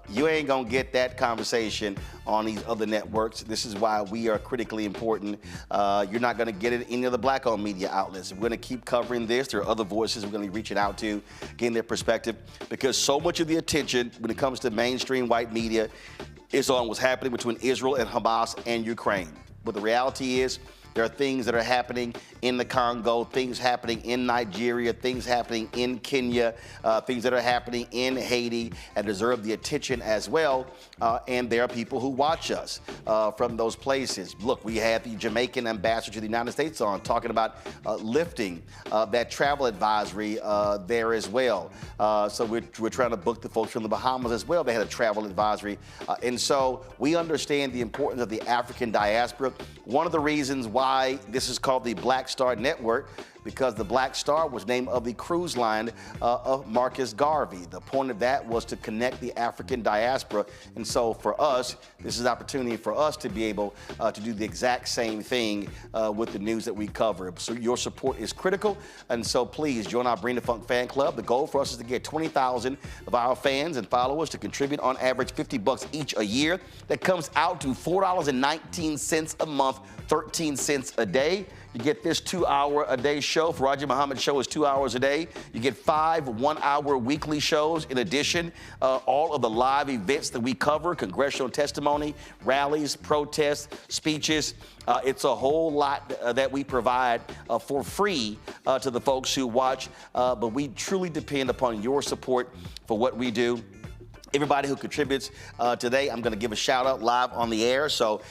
You ain't going to get that conversation on these other networks. This is why we are critically important. You're not going to get it in any of the Black-owned media outlets. We're going to keep covering this. There are other voices we're going to be reaching out to, getting their perspective, because so much of the attention when it comes to mainstream white media is on what's happening between Israel and Hamas and Ukraine. But the reality is there are things that are happening in the Congo, things happening in Nigeria, things happening in Kenya, things that are happening in Haiti and deserve the attention as well. And there are people who watch us from those places. Look, we had the Jamaican ambassador to the United States on talking about lifting that travel advisory there as well. So we're trying to book the folks from the Bahamas as well. They had a travel advisory. And so we understand the importance of the African diaspora. One of the reasons why this is called the Black Star Network, because the Black Star was named of the cruise line of Marcus Garvey. The point of that was to connect the African diaspora. And so for us, this is an opportunity for us to be able to do the exact same thing with the news that we cover. So your support is critical. And so please join our Bring the Funk fan club. The goal for us is to get 20,000 of our fans and followers to contribute on average $50 each a year. That comes out to $4.19 a month, 13 cents a day. You get this 2-hour-a-day show. Faraji Muhammad's show is 2 hours a day. You get 5 one-hour weekly shows. In addition, all of the live events that we cover, congressional testimony, rallies, protests, speeches. It's a whole lot that we provide for free to the folks who watch, but we truly depend upon your support for what we do. Everybody who contributes today, I'm going to give a shout out live on the air. So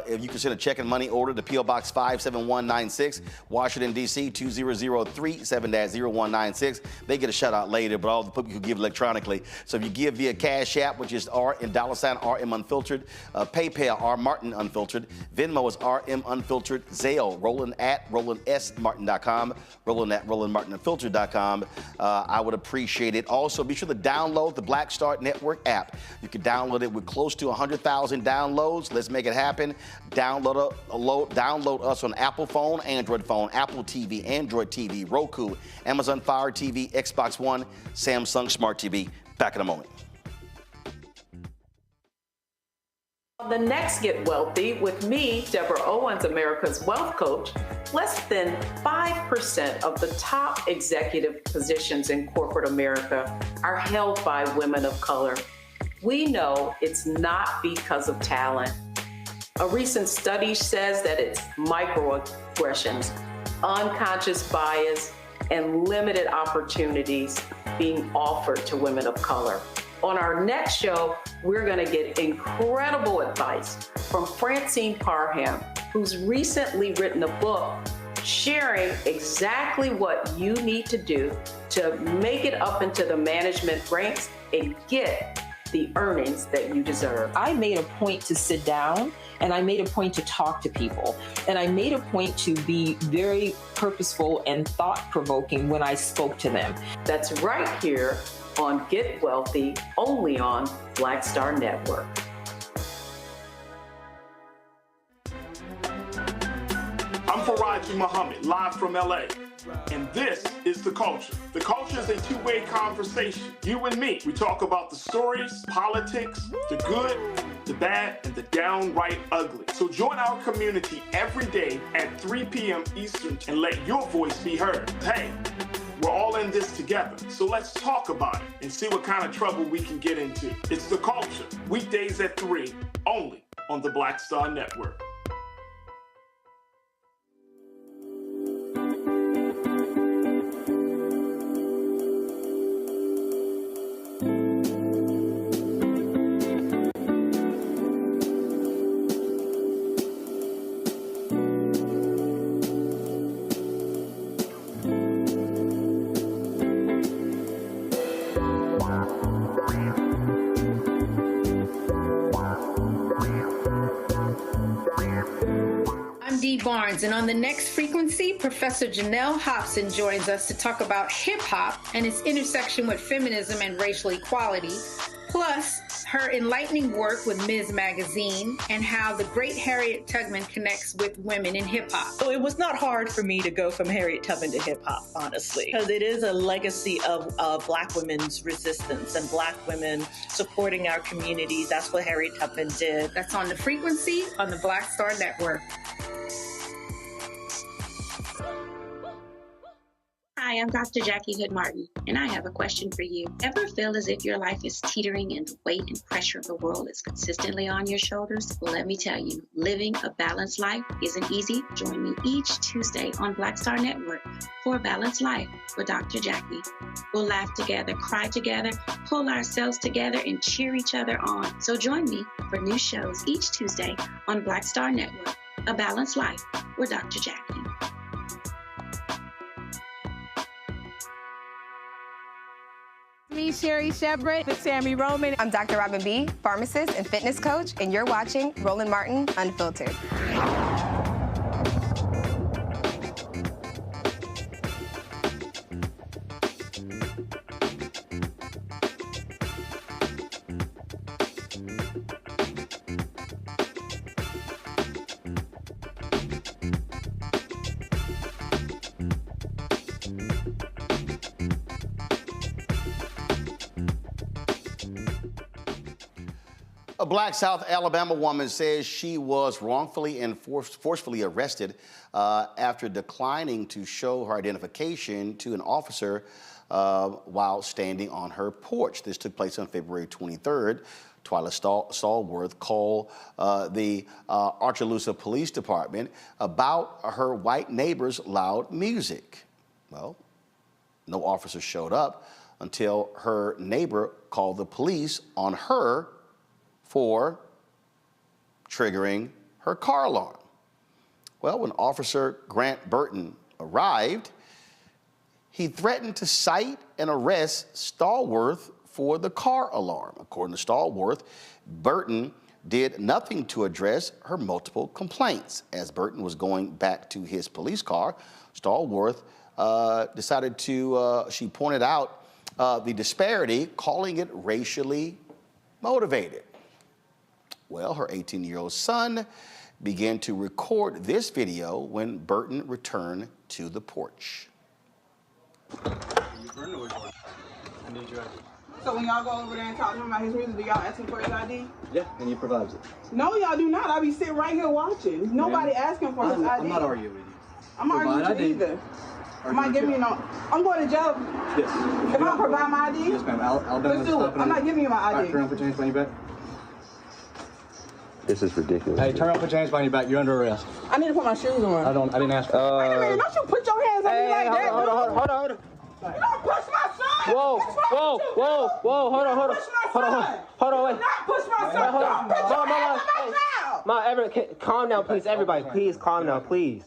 if you can send a check and money order to P.O. Box 57196, Washington, D.C. 20037-0196. They get a shout out later, but all the people who give electronically. So if you give via Cash App, which is $RM Unfiltered, PayPal, R Martin Unfiltered, Venmo is RM Unfiltered, Zelle, Roland@RolandSMartin.com, Roland@RolandMartinUnfiltered.com. I would appreciate it. Also, be sure to download the Black Star Network app. You can download it with close to 100,000 downloads. Let's make it happen. Download us on Apple phone, Android phone, Apple TV, Android TV, Roku, Amazon Fire TV, Xbox One, Samsung Smart TV. Back in a moment. The next Get Wealthy with me, Deborah Owens, America's Wealth Coach. Less than 5% of the top executive positions in corporate America are held by women of color. We know it's not because of talent. A recent study says that it's microaggressions, unconscious bias, and limited opportunities being offered to women of color. On our next show, we're going to get incredible advice from Francine Parham, who's recently written a book sharing exactly what you need to do to make it up into the management ranks and get the earnings that you deserve. I made a point to sit down and I made a point to talk to people. And I made a point to be very purposeful and thought-provoking when I spoke to them. That's right here on Get Wealthy, only on Black Star Network. I'm Faraji Muhammad, live from LA. And this is The Culture. The Culture is a two-way conversation. You and me. We talk about the stories, politics, the good, the bad, and the downright ugly. So join our community every day at 3 p.m. Eastern and let your voice be heard. Hey, we're all in this together, so let's talk about it and see what kind of trouble we can get into. It's The Culture, weekdays at 3, only on the Black Star Network. Barnes, and on the next frequency, Professor Janelle Hobson joins us to talk about hip-hop and its intersection with feminism and racial equality, plus her enlightening work with Ms. Magazine and how the great Harriet Tubman connects with women in hip-hop. So it was not hard for me to go from Harriet Tubman to hip-hop, honestly, because it is a legacy of Black women's resistance and Black women supporting our communities. That's what Harriet Tubman did. That's on the frequency on the Black Star Network. Hi, I'm Dr. Jackie Hood Martin, and I have a question for you. Ever feel as if your life is teetering and the weight and pressure of the world is consistently on your shoulders? Well, let me tell you, living a balanced life isn't easy. Join me each Tuesday on Black Star Network for A Balanced Life with Dr. Jackie. We'll laugh together, cry together, pull ourselves together, and cheer each other on. So join me for new shows each Tuesday on Black Star Network, A Balanced Life with Dr. Jackie. Me, Sherry Shepard with Sammy Roman. I'm Dr. Robin B., pharmacist and fitness coach, and you're watching Roland Martin Unfiltered. A black South Alabama woman says she was wrongfully and forcefully arrested after declining to show her identification to an officer while standing on her porch. This took place on February 23rd. Twyla Stallworth called the Archaloosa Police Department about her white neighbor's loud music. Well, no officer showed up until her neighbor called the police on her for triggering her car alarm. Well, when Officer Grant Burton arrived, he threatened to cite and arrest Stallworth for the car alarm. According to Stallworth, Burton did nothing to address her multiple complaints. As Burton was going back to his police car, Stallworth decided to, she pointed out the disparity, calling it racially motivated. Well, her 18-year-old son began to record this video when Burton returned to the porch. So when y'all go over there and talk to him about his music, do y'all ask him for his ID? Yeah, and he provides it. No, y'all do not. I'll be sitting right here watching. Nobody asking for his ID. I'm not arguing with you. I'm not arguing with you either. I'm not giving you no. I'm going to jail. Yes. If I provide my ID? Yes, ma'am. Let's do it. I'm not giving you my ID. All right, turn off the chains behind your back. This is ridiculous. Hey, turn off the chains behind your back. You're under arrest. I need to put my shoes on. I didn't ask for Wait a minute. Don't you put your hands on me like that. Hold on. You don't push my son. Whoa, hold on, wait. Do not push my son. Don't put your hands on my child. Ma, calm down, please. Everybody, please calm down, please.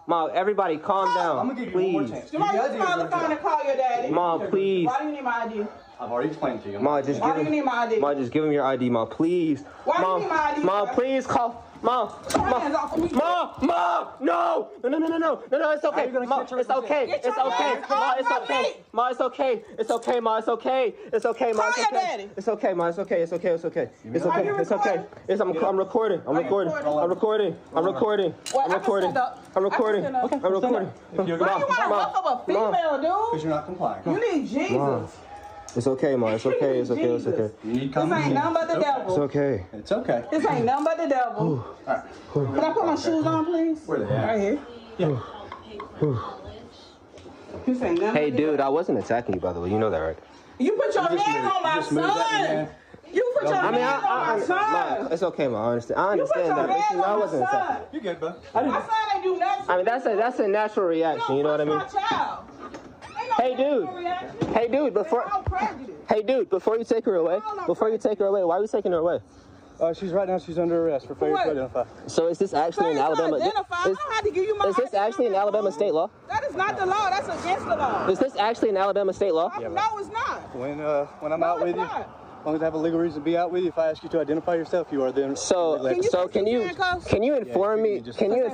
Ma, everybody, calm down. I'm gonna give you one more chance. Jamal, you call the phone and call your daddy. Ma, please. Why do you need my ID? I've already explained to you. Ma, just Why do you need my ID? Ma, just give him your ID, Ma, please. Why do you need my ID? Ma, please call. Ma, it's okay. No, it's okay. Ma, it's okay. It's okay. Ma, it's okay. Ma, it's okay. It's okay, Ma, it's okay. It's okay, Ma, it's okay. It's okay, Ma, it's okay. It's okay. It's okay. It's okay. It's okay. I'm recording. I'm recording. I'm recording. I'm recording. I'm recording. I'm recording. I'm recording. Why you want to fuck up a female, dude? Because you're not complying. You need Jesus. It's okay, Ma. It's okay. It's okay. It's okay. You need This ain't nothing but the devil. It's okay. It's okay. This ain't nothing but the devil. Alright. Can I put my shoes on, please? Where they at? Right here. Yeah. This ain't nothing. Hey, dude, I wasn't attacking you, by the way. You know that, right? You put your hands on my son. You put your hands on my son. Ma, it's okay, Ma. I understand that. But I wasn't attacking. You good, bud? My son ain't do nothing. I mean, that's a natural reaction. You know what I mean? My child. Hey, dude, before you take her away, why are you taking her away? She's under arrest for failure to identify. So is this actually in Alabama? I don't have to give you my Is this actually in Alabama state law? That is not the law. That's against the law. Is this actually in Alabama state law? No, it's not. When I'm out with you, as long as I have a legal reason to be out with you, if I ask you to identify yourself, you are then. Can you inform me? Can you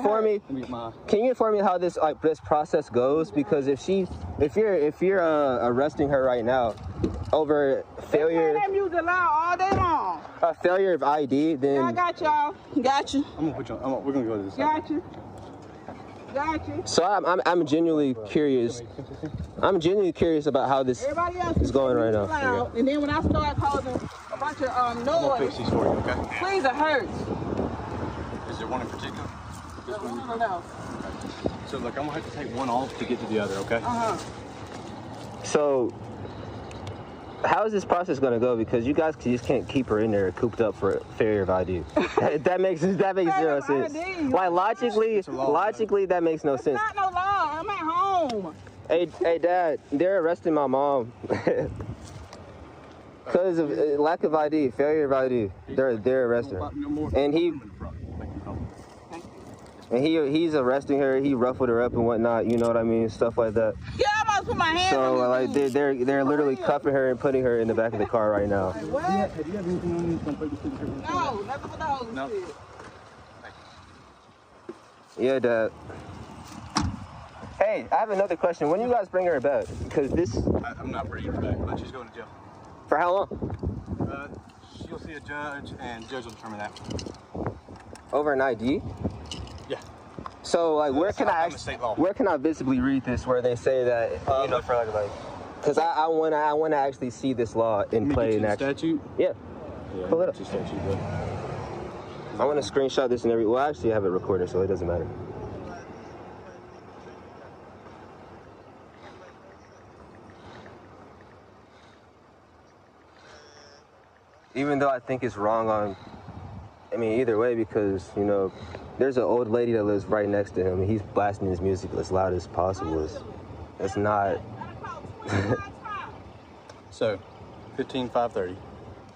inform me how this process goes? Because if you're arresting her right now over failure, they use the law all day long. A failure of ID, then Yeah, I got y'all. Got you. I'm gonna put you on. We're gonna go to this side. Got you. Got you. So I'm genuinely curious. I'm genuinely curious about how this is going right now. Loud, and then when I start causing a bunch of I'm gonna fix these for you, okay? please, it hurts. Is there one in particular? This one? No. So look, I'm gonna have to take one off to get to the other, okay? So how is this process going to go? Because you guys just can't keep her in there cooped up for failure of ID. that makes zero sense. Why logically that makes no sense. Not no law. I'm at home. Hey, Dad, they're arresting my mom because of lack of ID, failure of ID. They're arresting her, and he's arresting her. He ruffled her up and whatnot. You know what I mean? Stuff like that. Yeah, I'm about to put my hands So on like they're literally cuffing her and putting her in the back of the car right now. What? Have you have anything on you? No, nothing but the hose. No. Yeah, Dad. Hey, I have another question. When you guys bring her back? Because this. I'm not bringing her back, but she's going to jail. For how long? She'll see a judge, and the judge will determine that. Over an ID? Yeah. So like, where can I visibly read this where they say that for like, because I want to actually see this law in play in action. Statute? Yeah. Pull it up. I want to screenshot this and well, actually I have it recorded, so it doesn't matter. Even though I think it's wrong either way, because, you know, there's an old lady that lives right next to him, and he's blasting his music as loud as possible. It's not... So, 15-530.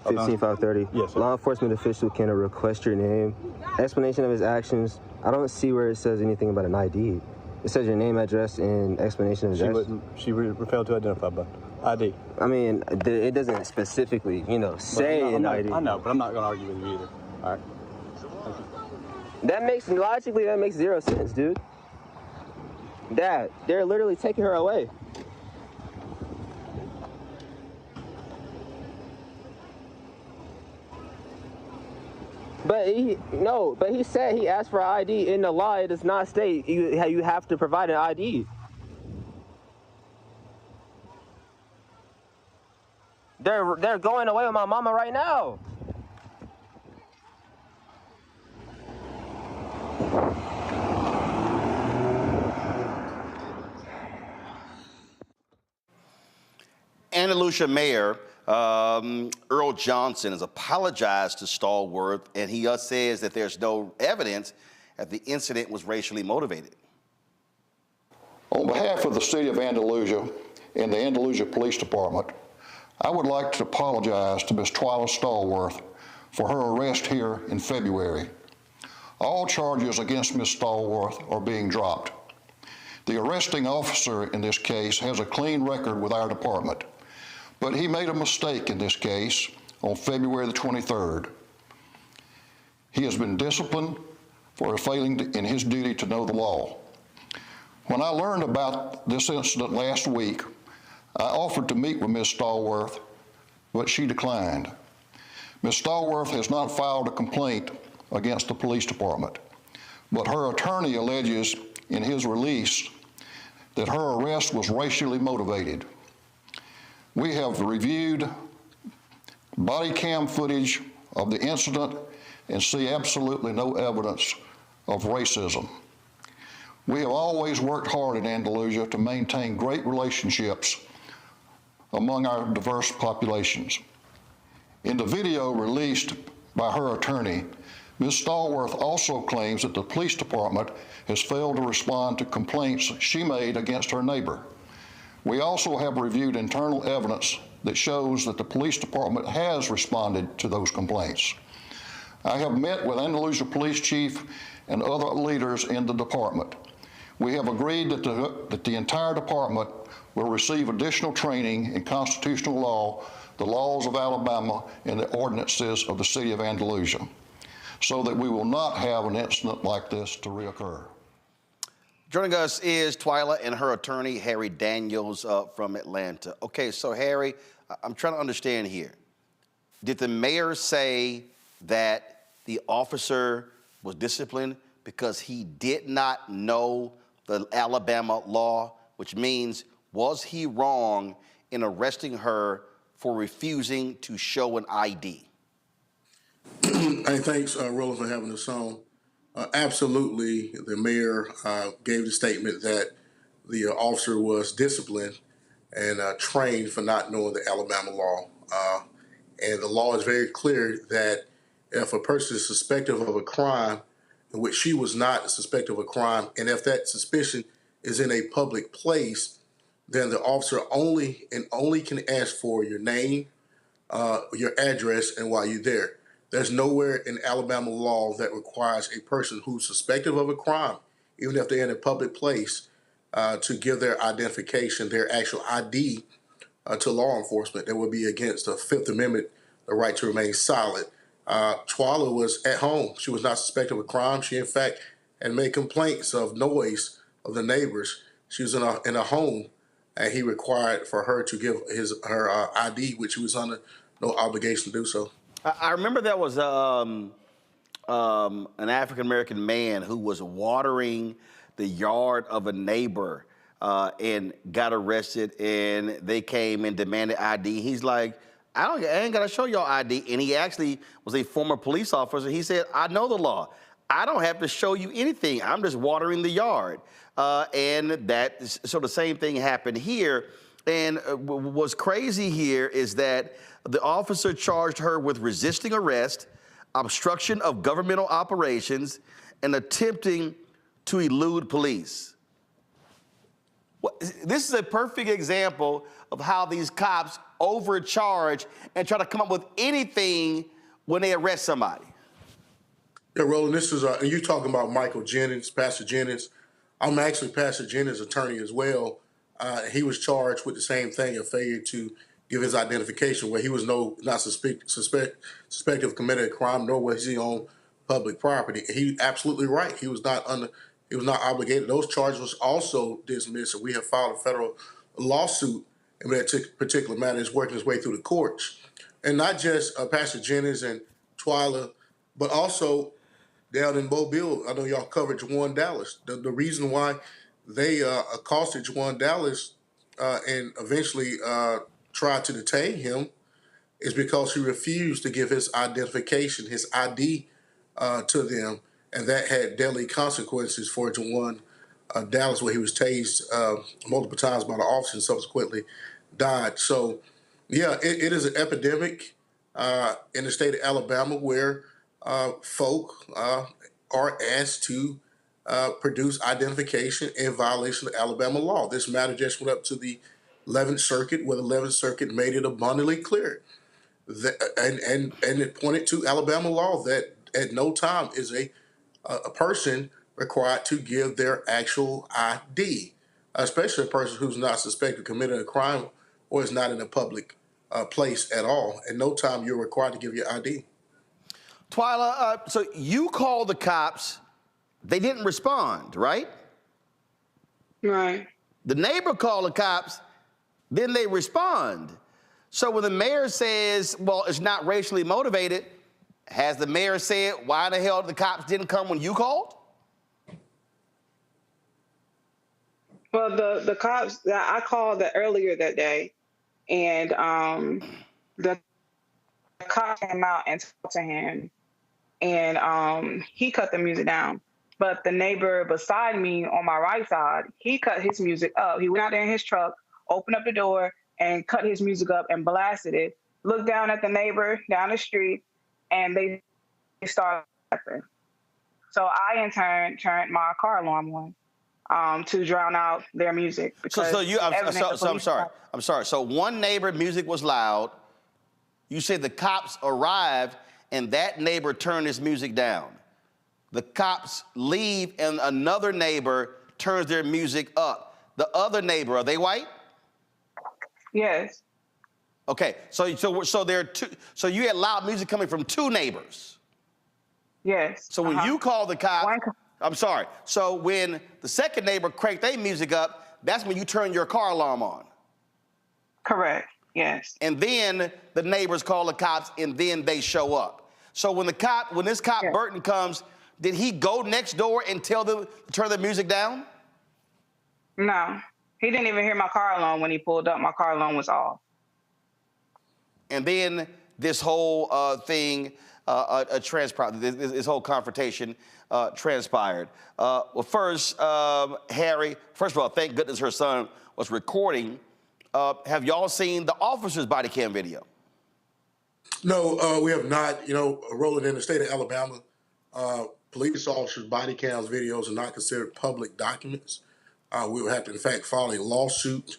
15-530. Yes, sir. Law enforcement official can request your name. Explanation of his actions. I don't see where it says anything about an ID. It says your name, address, and explanation of his actions. She failed to identify, but ID. I mean, it doesn't specifically, you know, say an ID. I know, but I'm not going to argue with you either. All right. Thank you. Logically, that makes zero sense, dude. Dad, they're literally taking her away. But he said he asked for an ID. In the law, it does not state you have to provide an ID. They're going away with my mama right now. Andalusia Mayor Earl Johnson has apologized to Stallworth, and he says that there's no evidence that the incident was racially motivated. On behalf of the city of Andalusia and the Andalusia Police Department, I would like to apologize to Ms. Twyla Stallworth for her arrest here in February. All charges against Ms. Stallworth are being dropped. The arresting officer in this case has a clean record with our department, but he made a mistake in this case on February the 23rd. He has been disciplined for failing in his duty to know the law. When I learned about this incident last week, I offered to meet with Ms. Stallworth, but she declined. Ms. Stallworth has not filed a complaint against the police department, but her attorney alleges in his release that her arrest was racially motivated. We have reviewed body cam footage of the incident and see absolutely no evidence of racism. We have always worked hard in Andalusia to maintain great relationships among our diverse populations. In the video released by her attorney, Ms. Stallworth also claims that the police department has failed to respond to complaints she made against her neighbor. We also have reviewed internal evidence that shows that the police department has responded to those complaints. I have met with Andalusia Police Chief and other leaders in the department. We have agreed that the entire department will receive additional training in constitutional law, the laws of Alabama, and the ordinances of the city of Andalusia, so that we will not have an incident like this to reoccur. Joining us is Twyla and her attorney, Harry Daniels from Atlanta. Okay, so Harry, I'm trying to understand here. Did the mayor say that the officer was disciplined because he did not know the Alabama law, which means was he wrong in arresting her for refusing to show an ID? Hey, thanks, Roland, for having us on. Absolutely, the mayor gave the statement that the officer was disciplined and trained for not knowing the Alabama law. And the law is very clear that if a person is suspected of a crime, in which she was not suspected of a crime, and if that suspicion is in a public place, then the officer only can ask for your name, your address, and why you're there. There's nowhere in Alabama law that requires a person who's suspected of a crime, even if they're in a public place, to give their identification, their actual ID, to law enforcement. That would be against the Fifth Amendment, the right to remain silent. Twyla was at home. She was not suspected of a crime. She, in fact, had made complaints of noise of the neighbors. She was in a home, and he required for her to give her ID, which she was under no obligation to do so. I remember there was an African-American man who was watering the yard of a neighbor and got arrested, and they came and demanded ID. He's like, I ain't got to show y'all ID. And he actually was a former police officer. He said, I know the law. I don't have to show you anything. I'm just watering the yard. So the same thing happened here. And what's crazy here is that the officer charged her with resisting arrest, obstruction of governmental operations, and attempting to elude police. This is a perfect example of how these cops overcharge and try to come up with anything when they arrest somebody. Yeah, Roland, this is, and you're talking about Michael Jennings, Pastor Jennings. I'm actually Pastor Jennings' attorney as well. He was charged with the same thing, a failure to give his identification, where he was not suspected of committing a crime, nor was he on public property. He absolutely right. He was not obligated. Those charges was also dismissed, and we have filed a federal lawsuit in that particular matter. It's working its way through the courts. And not just Pastor Jennings and Twyla, but also down in Mobile. I know y'all covered Juwan Dallas. The reason why they accosted Juwan Dallas and eventually tried to detain him is because he refused to give his identification, his ID, to them, and that had deadly consequences for Juwan Dallas, where he was tased multiple times by the officer and subsequently died. So, yeah, it is an epidemic in the state of Alabama where folk are asked to produce identification in violation of Alabama law. This matter just went up to the 11th Circuit, where the 11th Circuit made it abundantly clear and it pointed to Alabama law that at no time is a person required to give their actual ID, especially a person who's not suspected of committing a crime or is not in a public place at all. At no time you're required to give your ID. Twyla, so you called the cops. They didn't respond, right? Right. The neighbor called the cops, then they respond. So when the mayor says, well, it's not racially motivated, has the mayor said why the hell the cops didn't come when you called? Well, the cops, I called earlier that day, and the cops came out and talked to him, and he cut the music down. But the neighbor beside me on my right side, he cut his music up. He went out there in his truck, opened up the door, and cut his music up and blasted it. Looked down at the neighbor down the street, and they started laughing. So I, in turn, turned my car alarm on to drown out their music. I'm sorry. So one neighbor music was loud. You said the cops arrived, and that neighbor turned his music down. The cops leave, and another neighbor turns their music up. The other neighbor, are they white? Yes. Okay, so there are two. So you had loud music coming from two neighbors. Yes. So when you called the cops, I'm sorry. So when the second neighbor cranked their music up, that's when you turn your car alarm on. Correct. Yes. And then the neighbors call the cops, and then they show up. So when this cop Burton comes, did he go next door and tell them to turn the music down? No. He didn't even hear my car alarm when he pulled up. My car alarm was off. And then this whole thing transpired, this whole confrontation transpired. Well, first, Harry, first of all, thank goodness her son was recording. Have y'all seen the officer's body cam video? No, we have not. You know, Roland, in the state of Alabama, police officers' body cams videos are not considered public documents. We would have to, in fact, file a lawsuit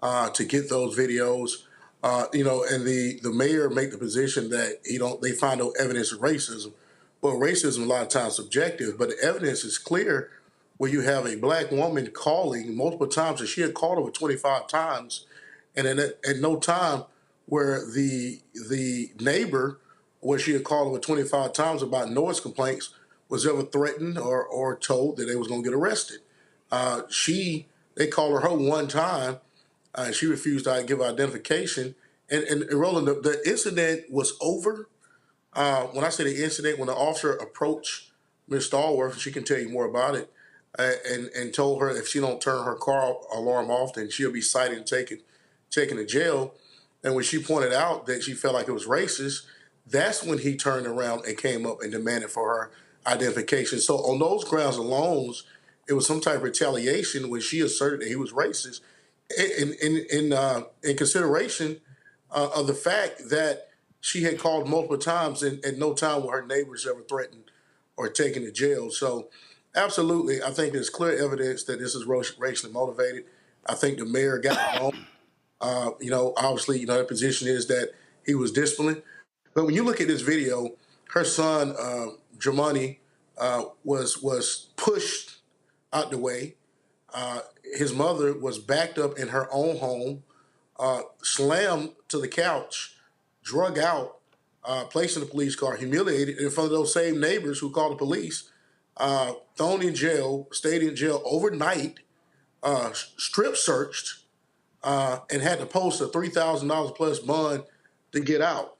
to get those videos. And the mayor make the position that they find no evidence of racism. Well, racism a lot of times subjective, but the evidence is clear where you have a black woman calling multiple times, and she had called over 25 times, and at no time where the neighbor, where she had called over 25 times about noise complaints, was ever threatened or told that they was going to get arrested. They called her one time, and she refused to give identification. And Roland, the incident was over. When I say the incident, when the officer approached Ms. Stallworth, she can tell you more about it, and told her if she don't turn her car alarm off, then she'll be cited and taken to jail. And when she pointed out that she felt like it was racist, that's when he turned around and came up and demanded for her identification. So on those grounds alone, it was some type of retaliation when she asserted that he was racist in consideration of the fact that she had called multiple times and at no time were her neighbors ever threatened or taken to jail. So absolutely, I think there's clear evidence that this is racially motivated. I think the mayor got it wrong. Obviously, their position is that he was disciplined. But when you look at this video, her son, Jamani, was pushed out the way. His mother was backed up in her own home, slammed to the couch, drug out, placed in a police car, humiliated in front of those same neighbors who called the police, thrown in jail, stayed in jail overnight, strip searched, and had to post a $3,000 plus bond to get out.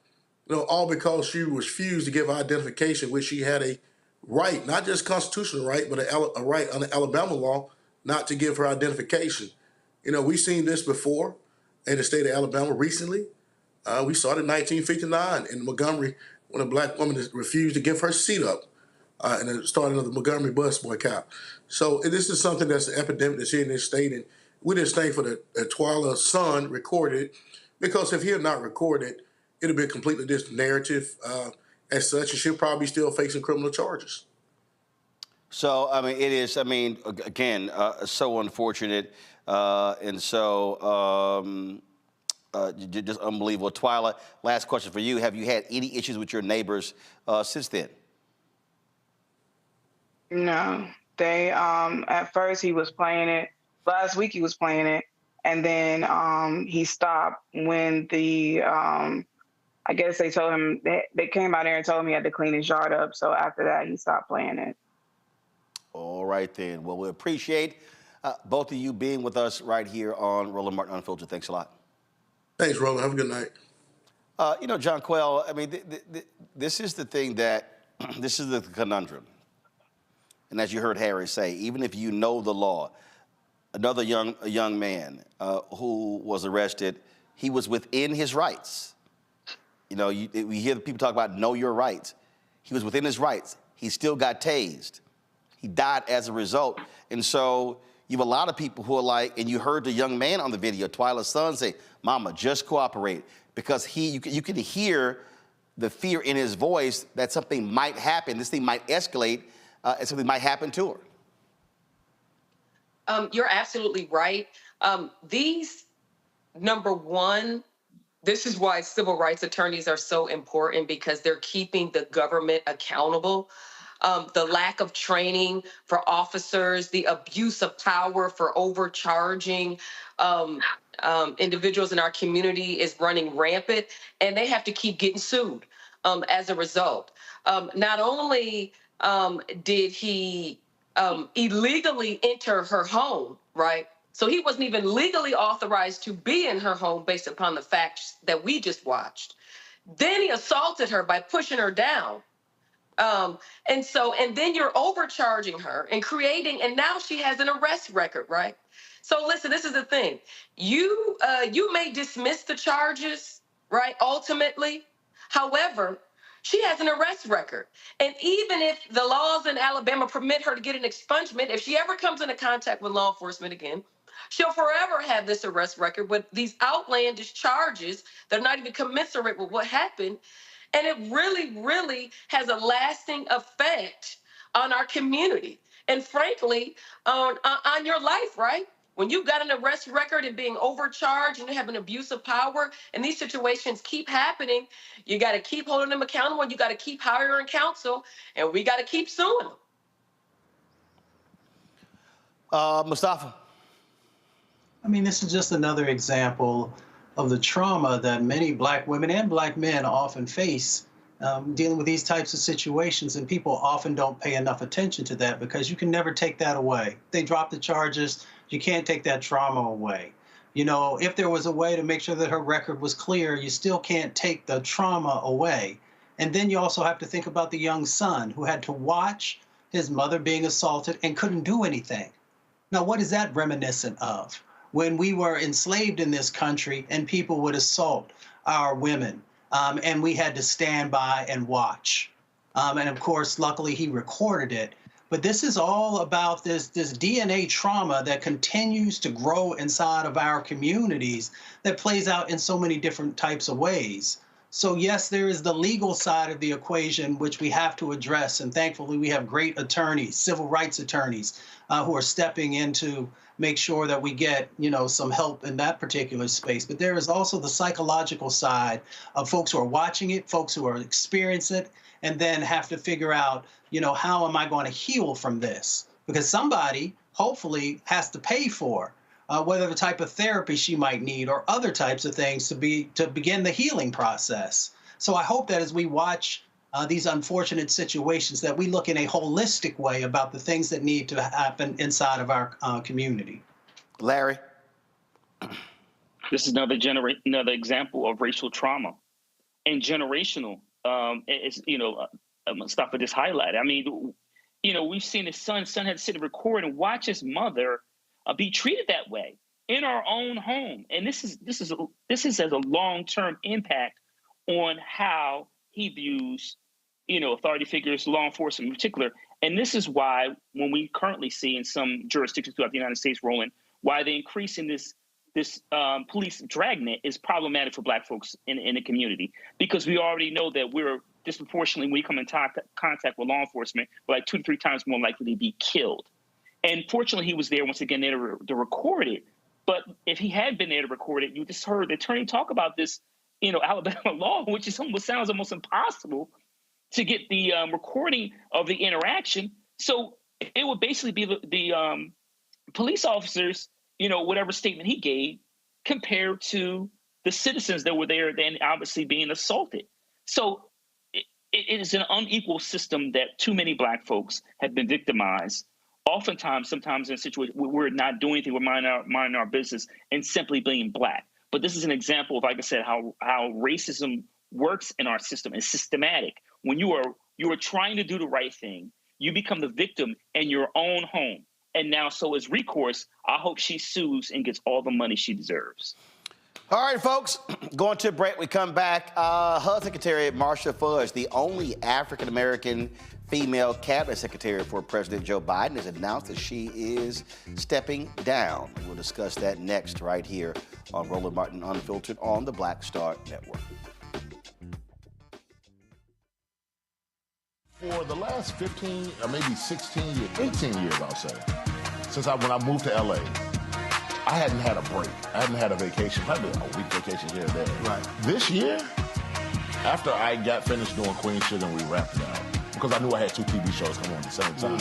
All because she refused to give identification, which she had a right, not just constitutional right, but a right under Alabama law not to give her identification. We've seen this before in the state of Alabama recently. We saw it in 1959 in Montgomery when a black woman refused to give her seat up and it started the Montgomery bus boycott. So this is something that's an epidemic that's here in this state. And we just thankful that Twyla's son recorded, because if he had not recorded, it would have been a completely different narrative as such, and she'll probably be still facing criminal charges. So, it is, again, so unfortunate and so just unbelievable. Twyla, last question for you. Have you had any issues with your neighbors since then? No. They, at first he was playing it. Last week he was playing it. And then he stopped when the, I guess they told him, they came out there and told him he had to clean his yard up. So after that, he stopped playing it. All right, then. Well, we appreciate both of you being with us right here on Roland Martin Unfiltered. Thanks a lot. Thanks, Roland. Have a good night. John Quell, this is the thing that, this is the conundrum. And as you heard Harry say, even if you know the law, another young man who was arrested, he was within his rights. We hear people talk about know your rights. He was within his rights. He still got tased. He died as a result. And so you have a lot of people who are like, and you heard the young man on the video, Twyla's son, say, "Mama, just cooperate." Because you can hear the fear in his voice that something might happen, this thing might escalate, and something might happen to her. You're absolutely right. Number one, this is why civil rights attorneys are so important, because they're keeping the government accountable. The lack of training for officers, the abuse of power for overcharging individuals in our community is running rampant, and they have to keep getting sued as a result. Not only did he illegally enter her home, right? So he wasn't even legally authorized to be in her home based upon the facts that we just watched. Then he assaulted her by pushing her down. And then you're overcharging her and and now she has an arrest record, right? So listen, this is the thing. You may dismiss the charges, right, ultimately. However, she has an arrest record. And even if the laws in Alabama permit her to get an expungement, if she ever comes into contact with law enforcement again, she'll forever have this arrest record with these outlandish charges that are not even commensurate with what happened. And it really, really has a lasting effect on our community and, frankly, on your life, right? When you've got an arrest record and being overcharged and you have an abuse of power and these situations keep happening, you got to keep holding them accountable and you got to keep hiring counsel and we got to keep suing them. Mustafa. This is just another example of the trauma that many Black women and Black men often face dealing with these types of situations, and people often don't pay enough attention to that because you can never take that away. They drop the charges, you can't take that trauma away. If there was a way to make sure that her record was clear, you still can't take the trauma away. And then you also have to think about the young son who had to watch his mother being assaulted and couldn't do anything. Now, what is that reminiscent of? when we were enslaved in this country and people would assault our women, and we had to stand by and watch. And of course, luckily he recorded it. But this is all about this DNA trauma that continues to grow inside of our communities that plays out in so many different types of ways. So yes, there is the legal side of the equation, which we have to address. And thankfully, we have great attorneys, civil rights attorneys, who are stepping in to make sure that we get, some help in that particular space. But there is also the psychological side of folks who are watching it, folks who are experiencing it, and then have to figure out, how am I going to heal from this? Because somebody, hopefully, has to pay for whether the type of therapy she might need or other types of things to begin the healing process. So I hope that as we watch these unfortunate situations, that we look in a holistic way about the things that need to happen inside of our community. Larry? This is another example of racial trauma and generational. I'm gonna stop at this highlight. I mean, we've seen his son had to sit and record and watch his mother be treated that way in our own home. And this has a long-term impact on how he views, authority figures, law enforcement in particular. And this is why, when we currently see in some jurisdictions throughout the United States, Roland, why the increase in this police dragnet is problematic for Black folks in the community, because we already know that we're disproportionately, when we come in contact with law enforcement, we're like 2 to 3 times more likely to be killed. And fortunately, he was there once again there to record it. But if he had been there to record it, you just heard the attorney talk about this, Alabama law, which sounds almost impossible to get the recording of the interaction. So it would basically be the police officers, whatever statement he gave, compared to the citizens that were there then obviously being assaulted. So it is an unequal system that too many Black folks have been victimized. Sometimes in a situation where we're not doing anything, we're minding our business and simply being Black. But this is an example of, like I said, how racism works in our system. It's systematic. When you are trying to do the right thing, you become the victim in your own home. And now, so as recourse, I hope she sues and gets all the money she deserves. All right, folks, going to a break. We come back. HUD Secretary Marsha Fudge, the only African-American female cabinet secretary for President Joe Biden, has announced that she is stepping down. We'll discuss that next right here on Roland Martin Unfiltered on the Black Star Network. For the last 15 or maybe 16 years, 18 years, I'll say, since when I moved to LA, I hadn't had a break. I hadn't had a vacation, probably a week vacation here and there. Right. This year, after I got finished doing Queen Sugar and we wrapped it out, because I knew I had 2 TV shows coming on at the same time,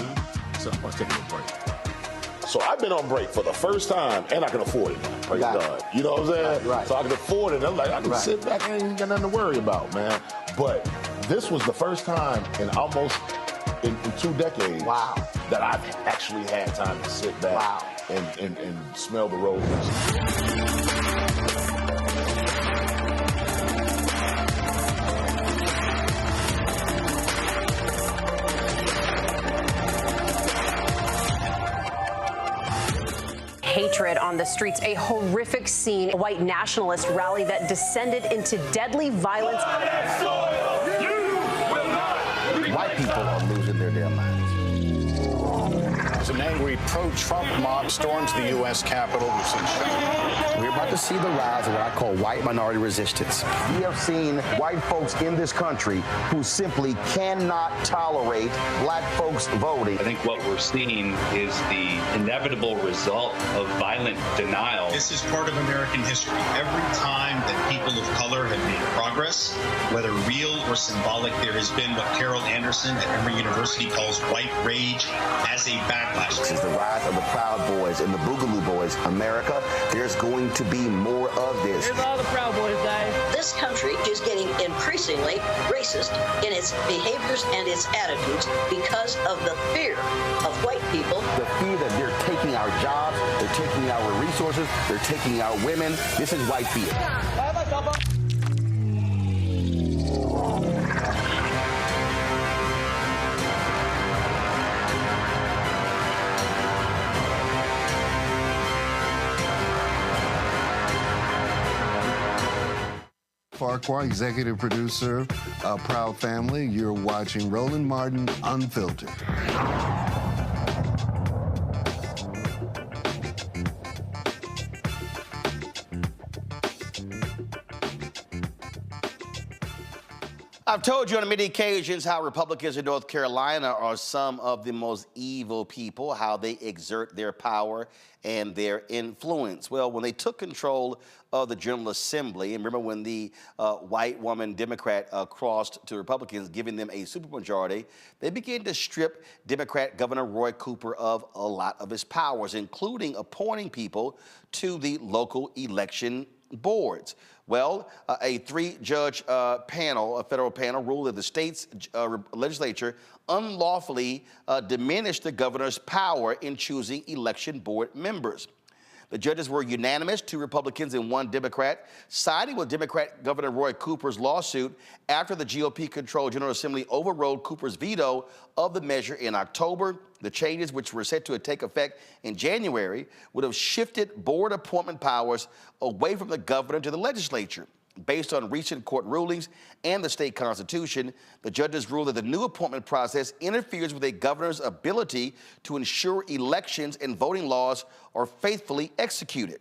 so I'm going to take a little break. So I've been on break for the first time, and I can afford it now, praise God. You know what I'm saying? Right. So I can afford it. I'm like, I can sit back and ain't got nothing to worry about, man. But this was the first time in almost in 2 decades that I've actually had time to sit back and smell the roses. Hatred on the streets, a horrific scene, a white nationalist rally that descended into deadly violence. White people are losing their damn minds. As an angry pro-Trump mob storms the U.S. Capitol. We're about to see the rise of what I call white minority resistance. We have seen white folks in this country who simply cannot tolerate Black folks voting. I think what we're seeing is the inevitable result of violent denial. This is part of American history. Every time that people of color have made progress, whether real or symbolic, there has been what Carol Anderson at Emory University calls white rage as a backlash. This is the rise of the Proud Boys and the Boogaloo Boys. America, there's going to be more of this. Here's all the Proud Boys, guys. This country is getting increasingly racist in its behaviors and its attitudes because of the fear of white people. The fear that they're taking our jobs, they're taking our resources, they're taking our women. This is white fear. Farquhar, executive producer, Proud Family. You're watching Roland Martin Unfiltered. I've told you on many occasions how Republicans in North Carolina are some of the most evil people, how they exert their power and their influence. Well, when they took control of the General Assembly, and remember when the white woman Democrat crossed to Republicans, giving them a supermajority, they began to strip Democrat Governor Roy Cooper of a lot of his powers, including appointing people to the local election boards. Well, a three-judge panel, a federal panel, ruled that the state's legislature unlawfully diminished the governor's power in choosing election board members. The judges were unanimous, 2 Republicans and 1 Democrat, siding with Democrat Governor Roy Cooper's lawsuit after the GOP-controlled General Assembly overrode Cooper's veto of the measure in October. The changes, which were set to take effect in January, would have shifted board appointment powers away from the governor to the legislature. Based on recent court rulings and the state constitution, the judges ruled that the new appointment process interferes with a governor's ability to ensure elections and voting laws are faithfully executed.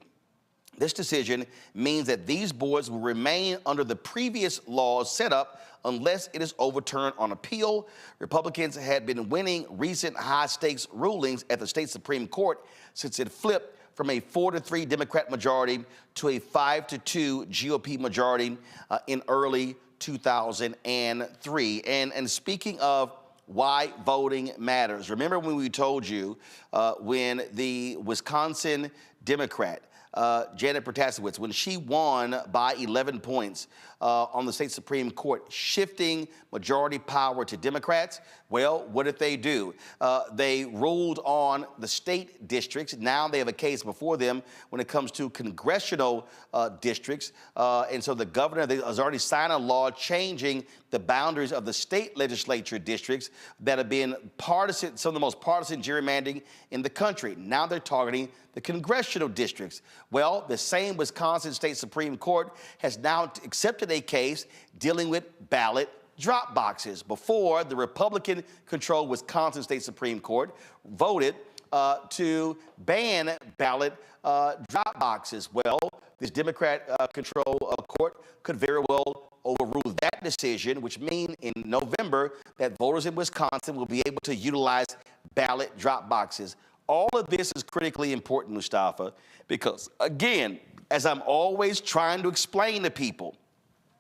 This decision means that these boards will remain under the previous laws set up unless it is overturned on appeal. Republicans had been winning recent high-stakes rulings at the state Supreme Court since it flipped from a 4-3 Democrat majority to a 5-2 GOP majority in early 2003. And speaking of why voting matters, remember when we told you when the Wisconsin Democrat, Janet Protasiewicz, when she won by 11 points on the state Supreme Court, shifting majority power to Democrats, well, what did they do? They ruled on the state districts. Now they have a case before them when it comes to congressional districts. And so the governor has already signed a law changing the boundaries of the state legislature districts that have been partisan, some of the most partisan gerrymandering in the country. Now they're targeting the congressional districts. Well, the same Wisconsin State Supreme Court has now accepted a case dealing with ballot drop boxes. Before, the Republican-controlled Wisconsin State Supreme Court voted to ban ballot drop boxes. Well, this Democrat-controlled court could very well overrule that decision, which means in November that voters in Wisconsin will be able to utilize ballot drop boxes. All of this is critically important, Mustafa, because, again, as I'm always trying to explain to people,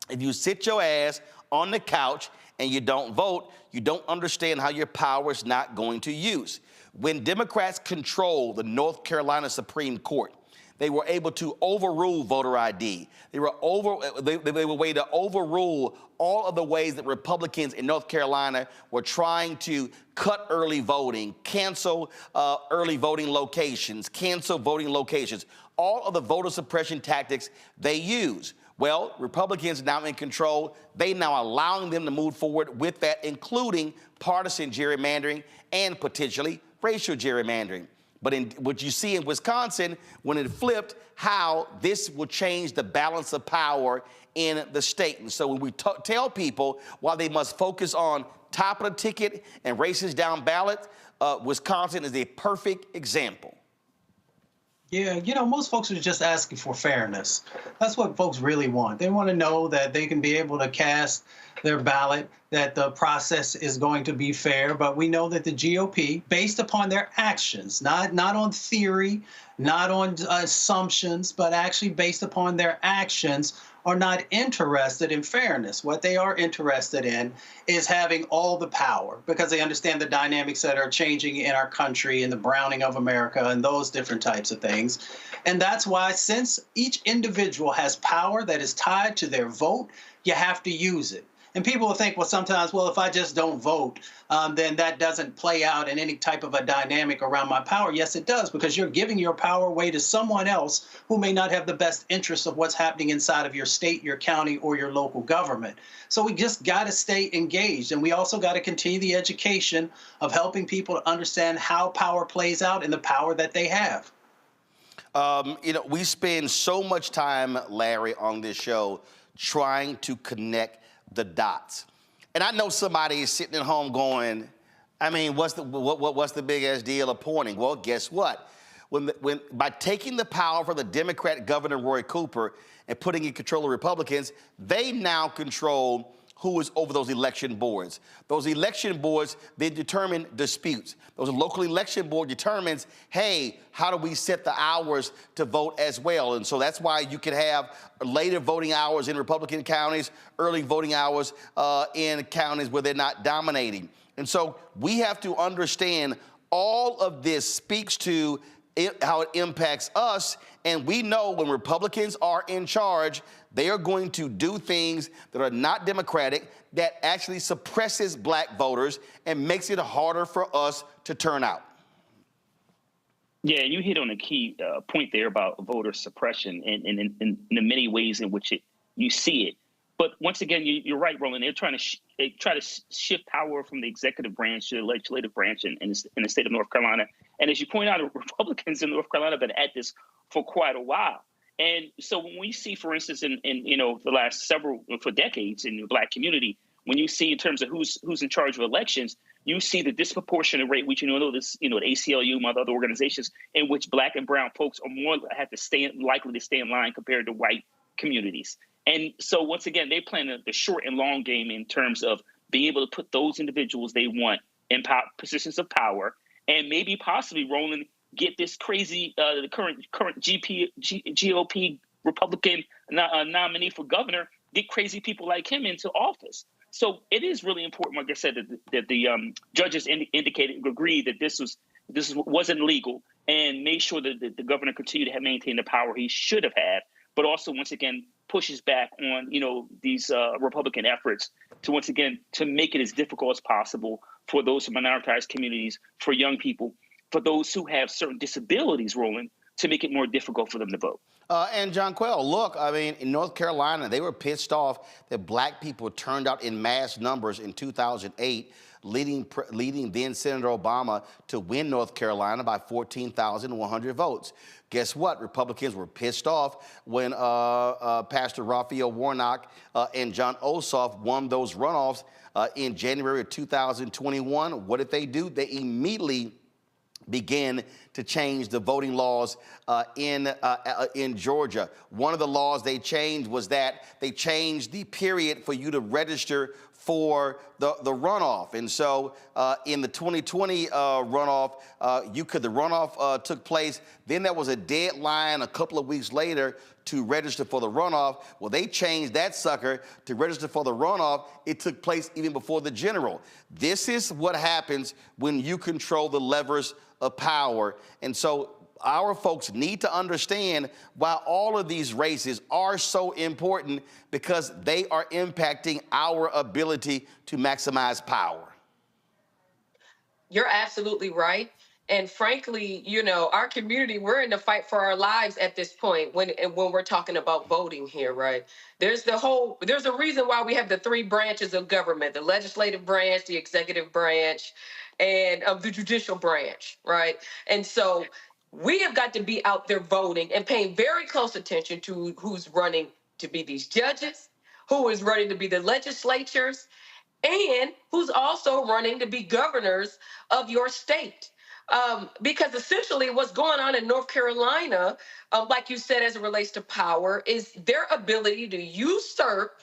if you sit your ass on the couch and you don't vote, you don't understand how your power is not going to use. When Democrats control the North Carolina Supreme Court, they were able to overrule voter ID. They were way to overrule all of the ways that Republicans in North Carolina were trying to cut early voting, cancel early voting locations, cancel voting locations, all of the voter suppression tactics they use. Well, Republicans now in control, they now allowing them to move forward with that, including partisan gerrymandering and potentially racial gerrymandering. But in what you see in Wisconsin, when it flipped, how this will change the balance of power in the state. And so when we tell people why they must focus on top of the ticket and races down ballot, Wisconsin is a perfect example. Yeah, you know, most folks are just asking for fairness. That's what folks really want. They want to know that they can be able to cast their ballot, that the process is going to be fair. But we know that the GOP, based upon their actions, not on theory, not on assumptions, but actually based upon their actions, are not interested in fairness. What they are interested in is having all the power, because they understand the dynamics that are changing in our country and the browning of America and those different types of things. And that's why, since each individual has power that is tied to their vote, you have to use it. And people will think, well, sometimes, well, if I just don't vote, then that doesn't play out in any type of a dynamic around my power. Yes, it does, because you're giving your power away to someone else who may not have the best interest of what's happening inside of your state, your county, or your local government. So we just got to stay engaged. And we also got to continue the education of helping people to understand how power plays out and the power that they have. You know, we spend so much time, Larry, on this show trying to connect the dots. And I know somebody is sitting at home going, I mean, what's the big ass deal of pointing? Well, guess what? By taking the power from the Democrat Governor Roy Cooper and putting in control of Republicans, they now control who is over those election boards. Those election boards, they determine disputes. Those local election board determines, hey, how do we set the hours to vote as well? And so that's why you can have later voting hours in Republican counties, early voting hours in counties where they're not dominating. And so we have to understand all of this speaks to how it impacts us. And we know when Republicans are in charge, they are going to do things that are not democratic, that actually suppresses black voters and makes it harder for us to turn out. Yeah, you hit on a key point there about voter suppression and in the many ways in which you see it. But once again, you're right, Roland. They're trying to shift power from the executive branch to the legislative branch in the state of North Carolina. And as you point out, Republicans in North Carolina have been at this for quite a while. And so when we see, for instance, in the last for decades in the black community, when you see in terms of who's in charge of elections, you see the disproportionate rate, which at ACLU and other organizations, in which black and brown folks are more likely to stay in line compared to white communities. And so once again, they play the short and long game in terms of being able to put those individuals they want in positions of power, and maybe possibly, Roland, get this crazy the current GOP Republican nominee for governor, get crazy people like him into office. So it is really important, like I said, that the judges agreed that this wasn't legal, and made sure that the governor continued to maintain the power he should have had, but also once again pushes back on these Republican efforts to once again to make it as difficult as possible for those minoritized communities, for young people, for those who have certain disabilities, Roland, to make it more difficult for them to vote. And John Quell, look, I mean, in North Carolina, they were pissed off that black people turned out in mass numbers in 2008, leading then Senator Obama to win North Carolina by 14,100 votes. Guess what? Republicans were pissed off when Pastor Raphael Warnock and John Ossoff won those runoffs in January of 2021. What did they do? They immediately began to change the voting laws in Georgia. One of the laws they changed was that they changed the period for you to register for the runoff. And so in the 2020 runoff, the runoff took place. Then there was a deadline a couple of weeks later to register for the runoff. Well, they changed that sucker to register for the runoff. It took place even before the general. This is what happens when you control the levers of power. And so our folks need to understand why all of these races are so important, because they are impacting our ability to maximize power. You're absolutely right. And frankly, our community, we're in the fight for our lives at this point when we're talking about voting here, right? There's a reason why we have the three branches of government: the legislative branch, the executive branch, and the judicial branch, right? And so we have got to be out there voting and paying very close attention to who's running to be these judges, who is running to be the legislatures, and who's also running to be governors of your state. Because essentially what's going on in North Carolina, like you said, as it relates to power, is their ability to usurp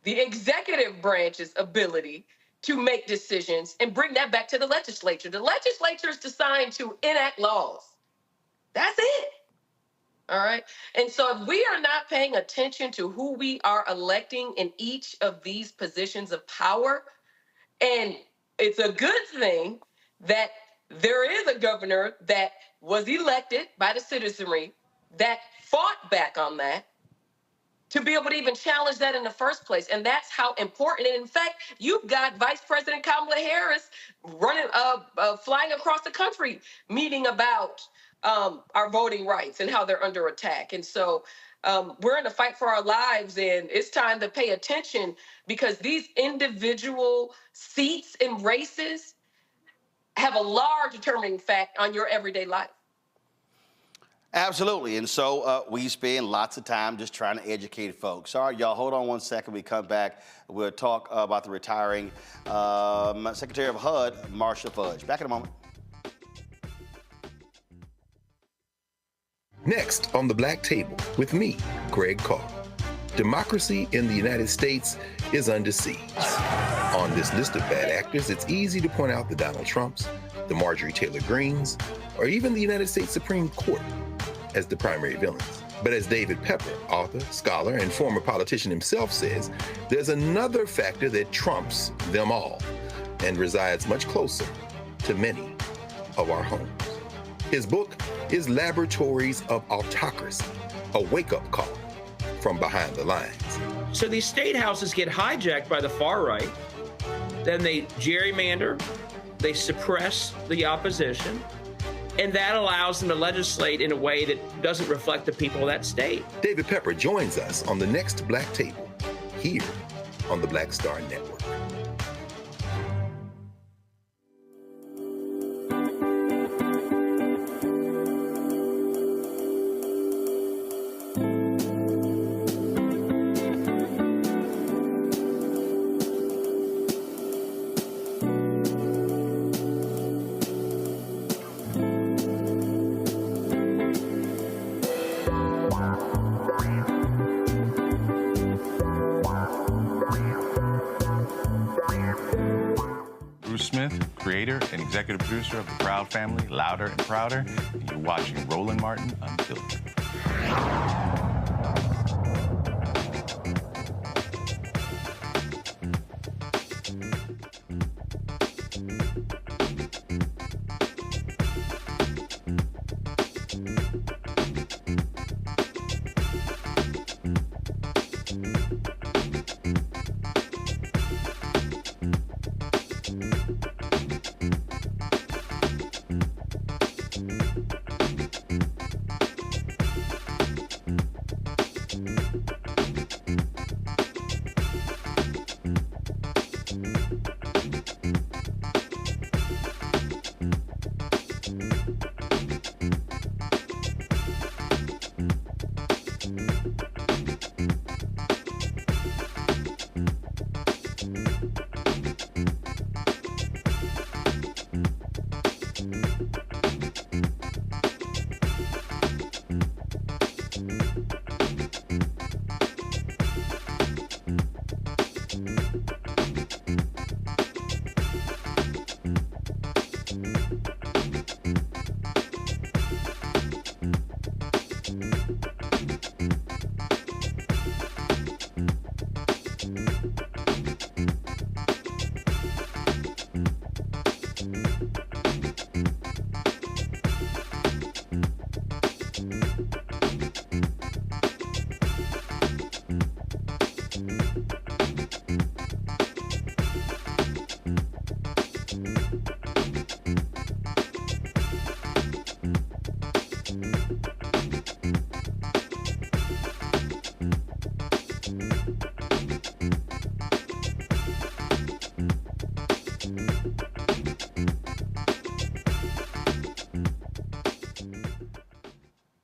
the executive branch's ability to make decisions and bring that back to the legislature. The legislature is designed to enact laws. That's it. All right. And so if we are not paying attention to who we are electing in each of these positions of power, and it's a good thing that there is a governor that was elected by the citizenry that fought back on that, to be able to even challenge that in the first place. And that's how important. And in fact, you've got Vice President Kamala Harris running, flying across the country, meeting about our voting rights and how they're under attack. And so we're in a fight for our lives, and it's time to pay attention, because these individual seats and races have a large determining fact on your everyday life. Absolutely, and so we spend lots of time just trying to educate folks. All right, y'all, hold on one second. We come back, we'll talk about the retiring Secretary of HUD, Marsha Fudge. Back in a moment. Next on the Black Table with me, Greg Carr. Democracy in the United States is under siege. On this list of bad actors, it's easy to point out the Donald Trumps, the Marjorie Taylor Greens, or even the United States Supreme Court as the primary villains. But as David Pepper, author, scholar, and former politician himself says, there's another factor that trumps them all and resides much closer to many of our homes. His book is Laboratories of Autocracy, a wake-up call from behind the lines. So these state houses get hijacked by the far right, then they gerrymander, they suppress the opposition, and that allows them to legislate in a way that doesn't reflect the people of that state. David Pepper joins us on the next Black Table, here on the Black Star Network. Creator and executive producer of The Proud Family, Louder and Prouder, and you're watching Roland Martin Unfiltered.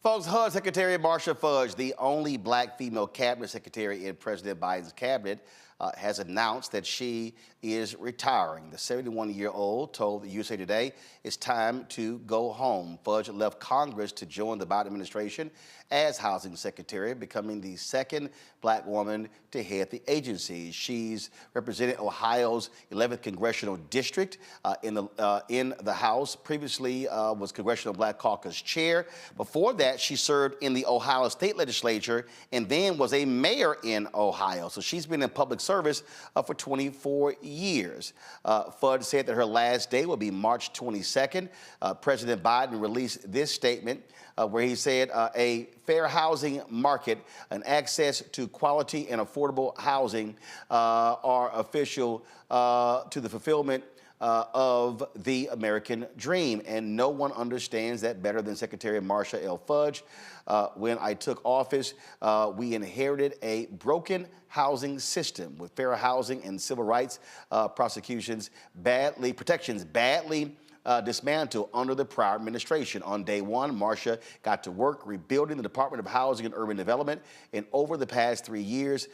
Folks, HUD Secretary Marsha Fudge, the only black female cabinet secretary in President Biden's cabinet, has announced that she is retiring. The 71-year-old told the USA Today it's time to go home. Fudge left Congress to join the Biden administration as housing secretary, becoming the second black woman to head the agency. She's represented Ohio's 11th congressional district in the House. Previously was Congressional Black Caucus chair. Before that, she served in the Ohio State Legislature and then was a mayor in Ohio. So she's been in public service for 24 years. Fudge said that her last day will be March 22nd. President Biden released this statement where he said a fair housing market and access to quality and affordable housing are essential to the fulfillment of the American dream. And no one understands that better than Secretary Marsha L. Fudge. When I took office, we inherited a broken housing system with fair housing and civil rights protections badly dismantled under the prior administration. On day one, Marcia got to work rebuilding the Department of Housing and Urban Development, and over the past 3 years,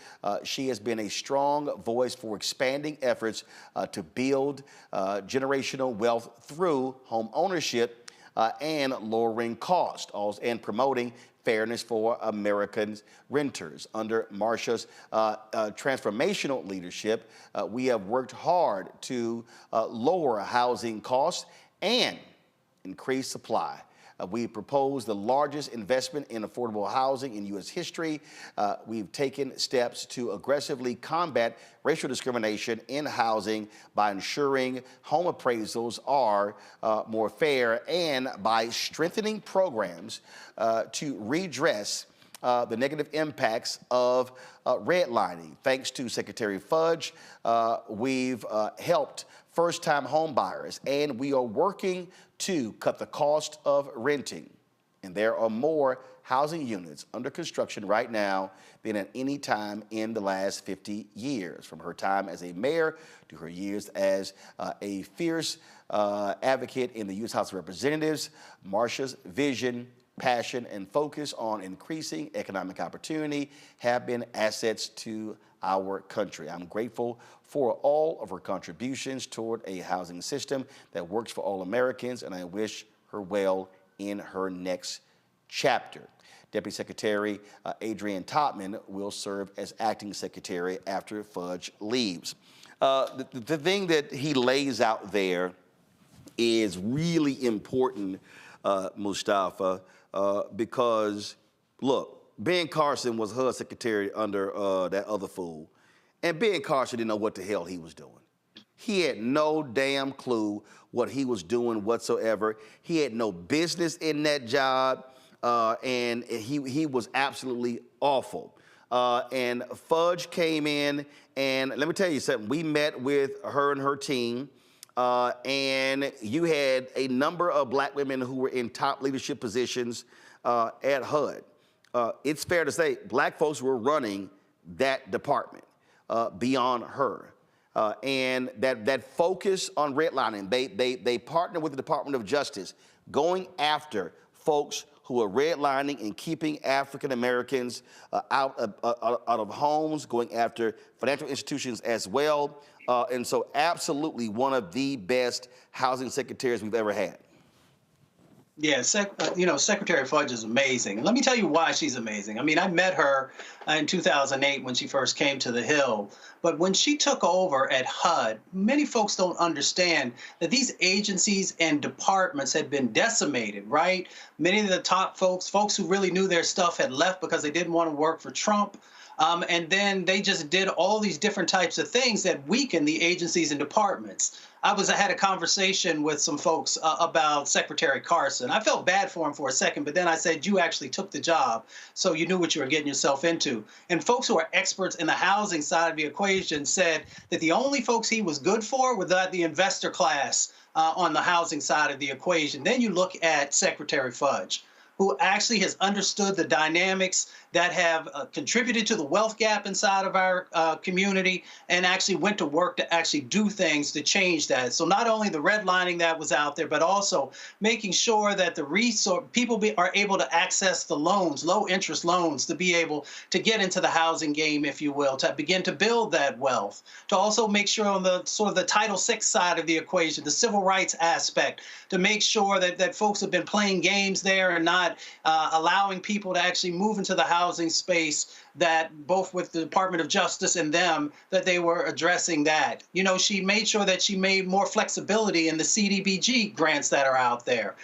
she has been a strong voice for expanding efforts to build generational wealth through home ownership and lowering cost, and promoting fairness for American renters. Under Marcia's transformational leadership, we have worked hard to lower housing costs and increase supply. We proposed the largest investment in affordable housing in U.S. history. We've taken steps to aggressively combat racial discrimination in housing by ensuring home appraisals are more fair and by strengthening programs to redress the negative impacts of redlining. Thanks to Secretary Fudge, we've helped first-time home buyers, and we are working to cut the cost of renting. And there are more housing units under construction right now than at any time in the last 50 years. From her time as a mayor to her years as a fierce advocate in the U.S. House of Representatives, Marcia's vision, passion, and focus on increasing economic opportunity have been assets to our country. I'm grateful for all of her contributions toward a housing system that works for all Americans, and I wish her well in her next chapter. Deputy Secretary Adrian Topman will serve as acting secretary after Fudge leaves. The thing that he lays out there is really important, Mustafa, because, look, Ben Carson was HUD secretary under that other fool, and Ben Carson didn't know what the hell he was doing. He had no damn clue what he was doing whatsoever. He had no business in that job, and he was absolutely awful. And Fudge came in, and let me tell you something. We met with her and her team, and you had a number of black women who were in top leadership positions at HUD. It's fair to say black folks were running that department beyond her. And that focus on redlining, they partnered with the Department of Justice, going after folks who are redlining and keeping African Americans out of homes, going after financial institutions as well. And so absolutely one of the best housing secretaries we've ever had. Yeah, Secretary Fudge is amazing. And let me tell you why she's amazing. I mean, I met her in 2008 when she first came to the Hill. But when she took over at HUD, many folks don't understand that these agencies and departments had been decimated, right? Many of the top folks who really knew their stuff had left because they didn't want to work for Trump. And then they just did all these different types of things that weakened the agencies and departments. I had a conversation with some folks about Secretary Carson. I felt bad for him for a second, but then I said, you actually took the job, so you knew what you were getting yourself into. And folks who are experts in the housing side of the equation said that the only folks he was good for were the investor class on the housing side of the equation. Then you look at Secretary Fudge, who actually has understood the dynamics that have contributed to the wealth gap inside of our community and actually went to work to actually do things to change that. So not only the redlining that was out there, but also making sure that the people are able to access the loans, low interest loans, to be able to get into the housing game, if you will, to begin to build that wealth, to also make sure on the sort of the Title VI side of the equation, the civil rights aspect, to make sure that folks have been playing games there and not allowing people to actually move into the housing space, that both with the Department of Justice and them, that they were addressing that. You know, she made sure that she made more flexibility in the CDBG grants that are out there.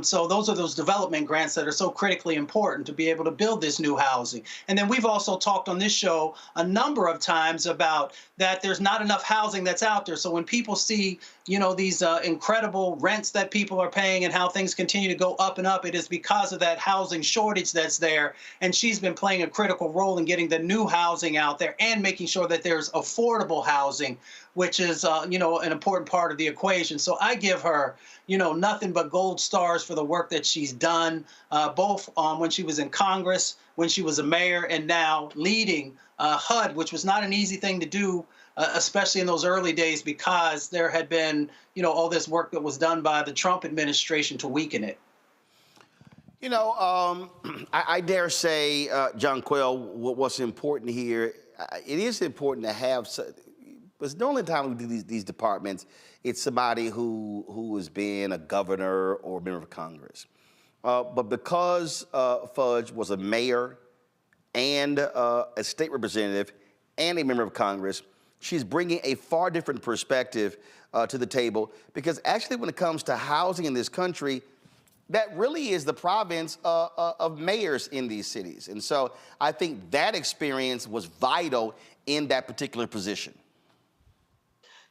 So those are those development grants that are so critically important to be able to build this new housing. And then we've also talked on this show a number of times about that there's not enough housing that's out there. So when people see, you know, these incredible rents that people are paying and how things continue to go up and up, it is because of that housing shortage that's there. And she's been playing a critical role in getting the new housing out there and making sure that there's affordable housing, which is, you know, an important part of the equation. So I give her, you know, nothing but gold stars for the work that she's done, both when she was in Congress, when she was a mayor, and now leading HUD, which was not an easy thing to do especially in those early days, because there had been, all this work that was done by the Trump administration to weaken it? I dare say, John Quayle, what's important here, it is important to have, but the only time we do these departments, it's somebody who has been a governor or a member of Congress. But because Fudge was a mayor and a state representative and a member of Congress, she's bringing a far different perspective to the table, because actually when it comes to housing in this country, that really is the province of mayors in these cities. And so I think that experience was vital in that particular position.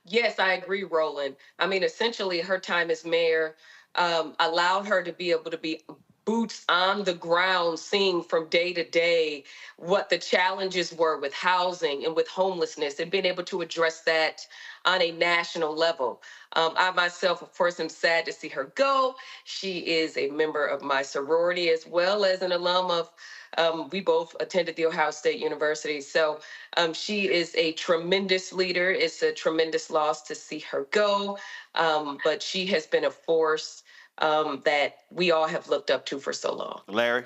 Yes, I agree, Roland. I mean, essentially, her time as mayor allowed her to be able to be boots on the ground, seeing from day to day what the challenges were with housing and with homelessness, and being able to address that on a national level. I myself, of course, am sad to see her go. She is a member of my sorority as well as an alum of, we both attended the Ohio State University. So she is a tremendous leader. It's a tremendous loss to see her go, but she has been a force that we all have looked up to for so long. Larry?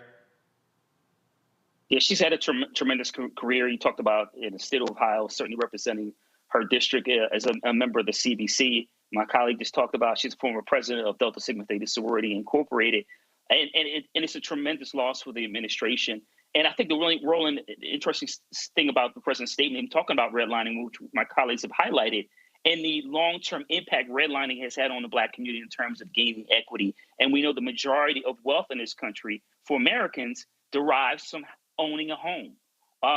Yeah, she's had a tremendous career. You talked about in the state of Ohio, certainly representing her district as a member of the CBC. My colleague just talked about she's a former president of Delta Sigma Theta Sorority Incorporated. And it's a tremendous loss for the administration. And I think the really, Roland, interesting thing about the president's statement, talking about redlining, which my colleagues have highlighted, and the long-term impact redlining has had on the Black community in terms of gaining equity. And we know the majority of wealth in this country for Americans derives from owning a home.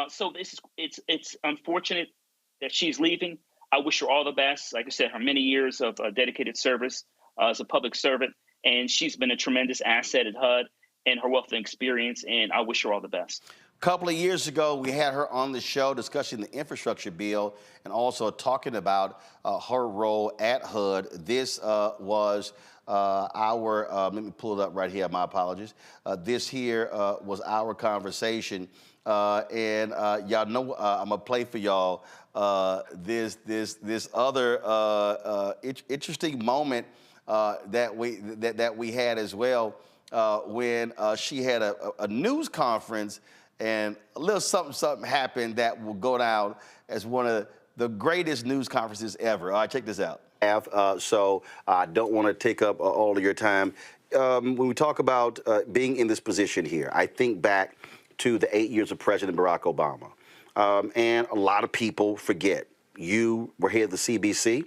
So it's unfortunate that she's leaving. I wish her all the best. Like I said, her many years of dedicated service as a public servant, and she's been a tremendous asset at HUD and her wealth of experience, and I wish her all the best. A couple of years ago, we had her on the show discussing the infrastructure bill and also talking about her role at HUD. This was our, let me pull it up right here, my apologies. This here was our conversation. And y'all know I'm gonna play for y'all this other interesting moment that we had as well when she had a news conference, and a little something happened that will go down as one of the greatest news conferences ever. All right, check this out. So I don't want to take up all of your time. When we talk about being in this position here, I think back to the 8 years of President Barack Obama. And a lot of people forget. You were head of the CBC.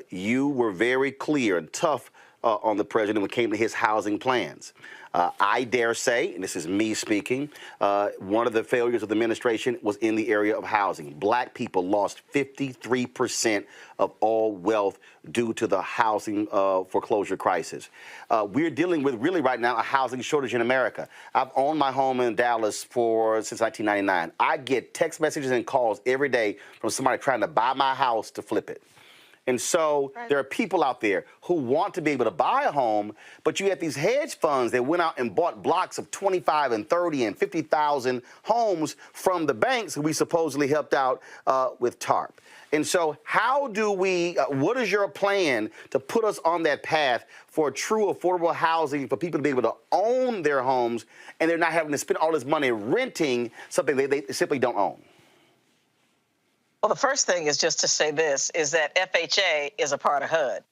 You were very clear and tough on the president when it came to his housing plans. I dare say, and this is me speaking, one of the failures of the administration was in the area of housing. Black people lost 53% of all wealth due to the housing foreclosure crisis. We're dealing with really right now a housing shortage in America. I've owned my home in Dallas since 1999. I get text messages and calls every day from somebody trying to buy my house to flip it. And so there are people out there who want to be able to buy a home, but you have these hedge funds that went out and bought blocks of 25 and 30 and 50,000 homes from the banks who we supposedly helped out with TARP. And so how do we, what is your plan to put us on that path for true affordable housing for people to be able to own their homes and they're not having to spend all this money renting something they simply don't own? Well, the first thing is just to say this, is that FHA is a part of HUD.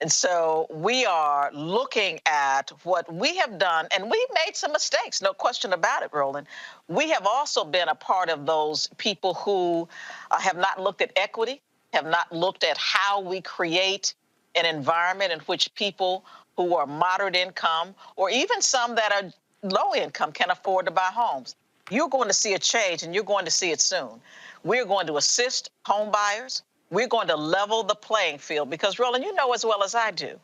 And so we are looking at what we have done, and we've made some mistakes, no question about it, Roland. We have also been a part of those people who have not looked at equity, have not looked at how we create an environment in which people who are moderate income, or even some that are low income, can afford to buy homes. You're going to see a change, and you're going to see it soon. We're going to assist home buyers. We're going to level the playing field because, Roland, you know as well as I do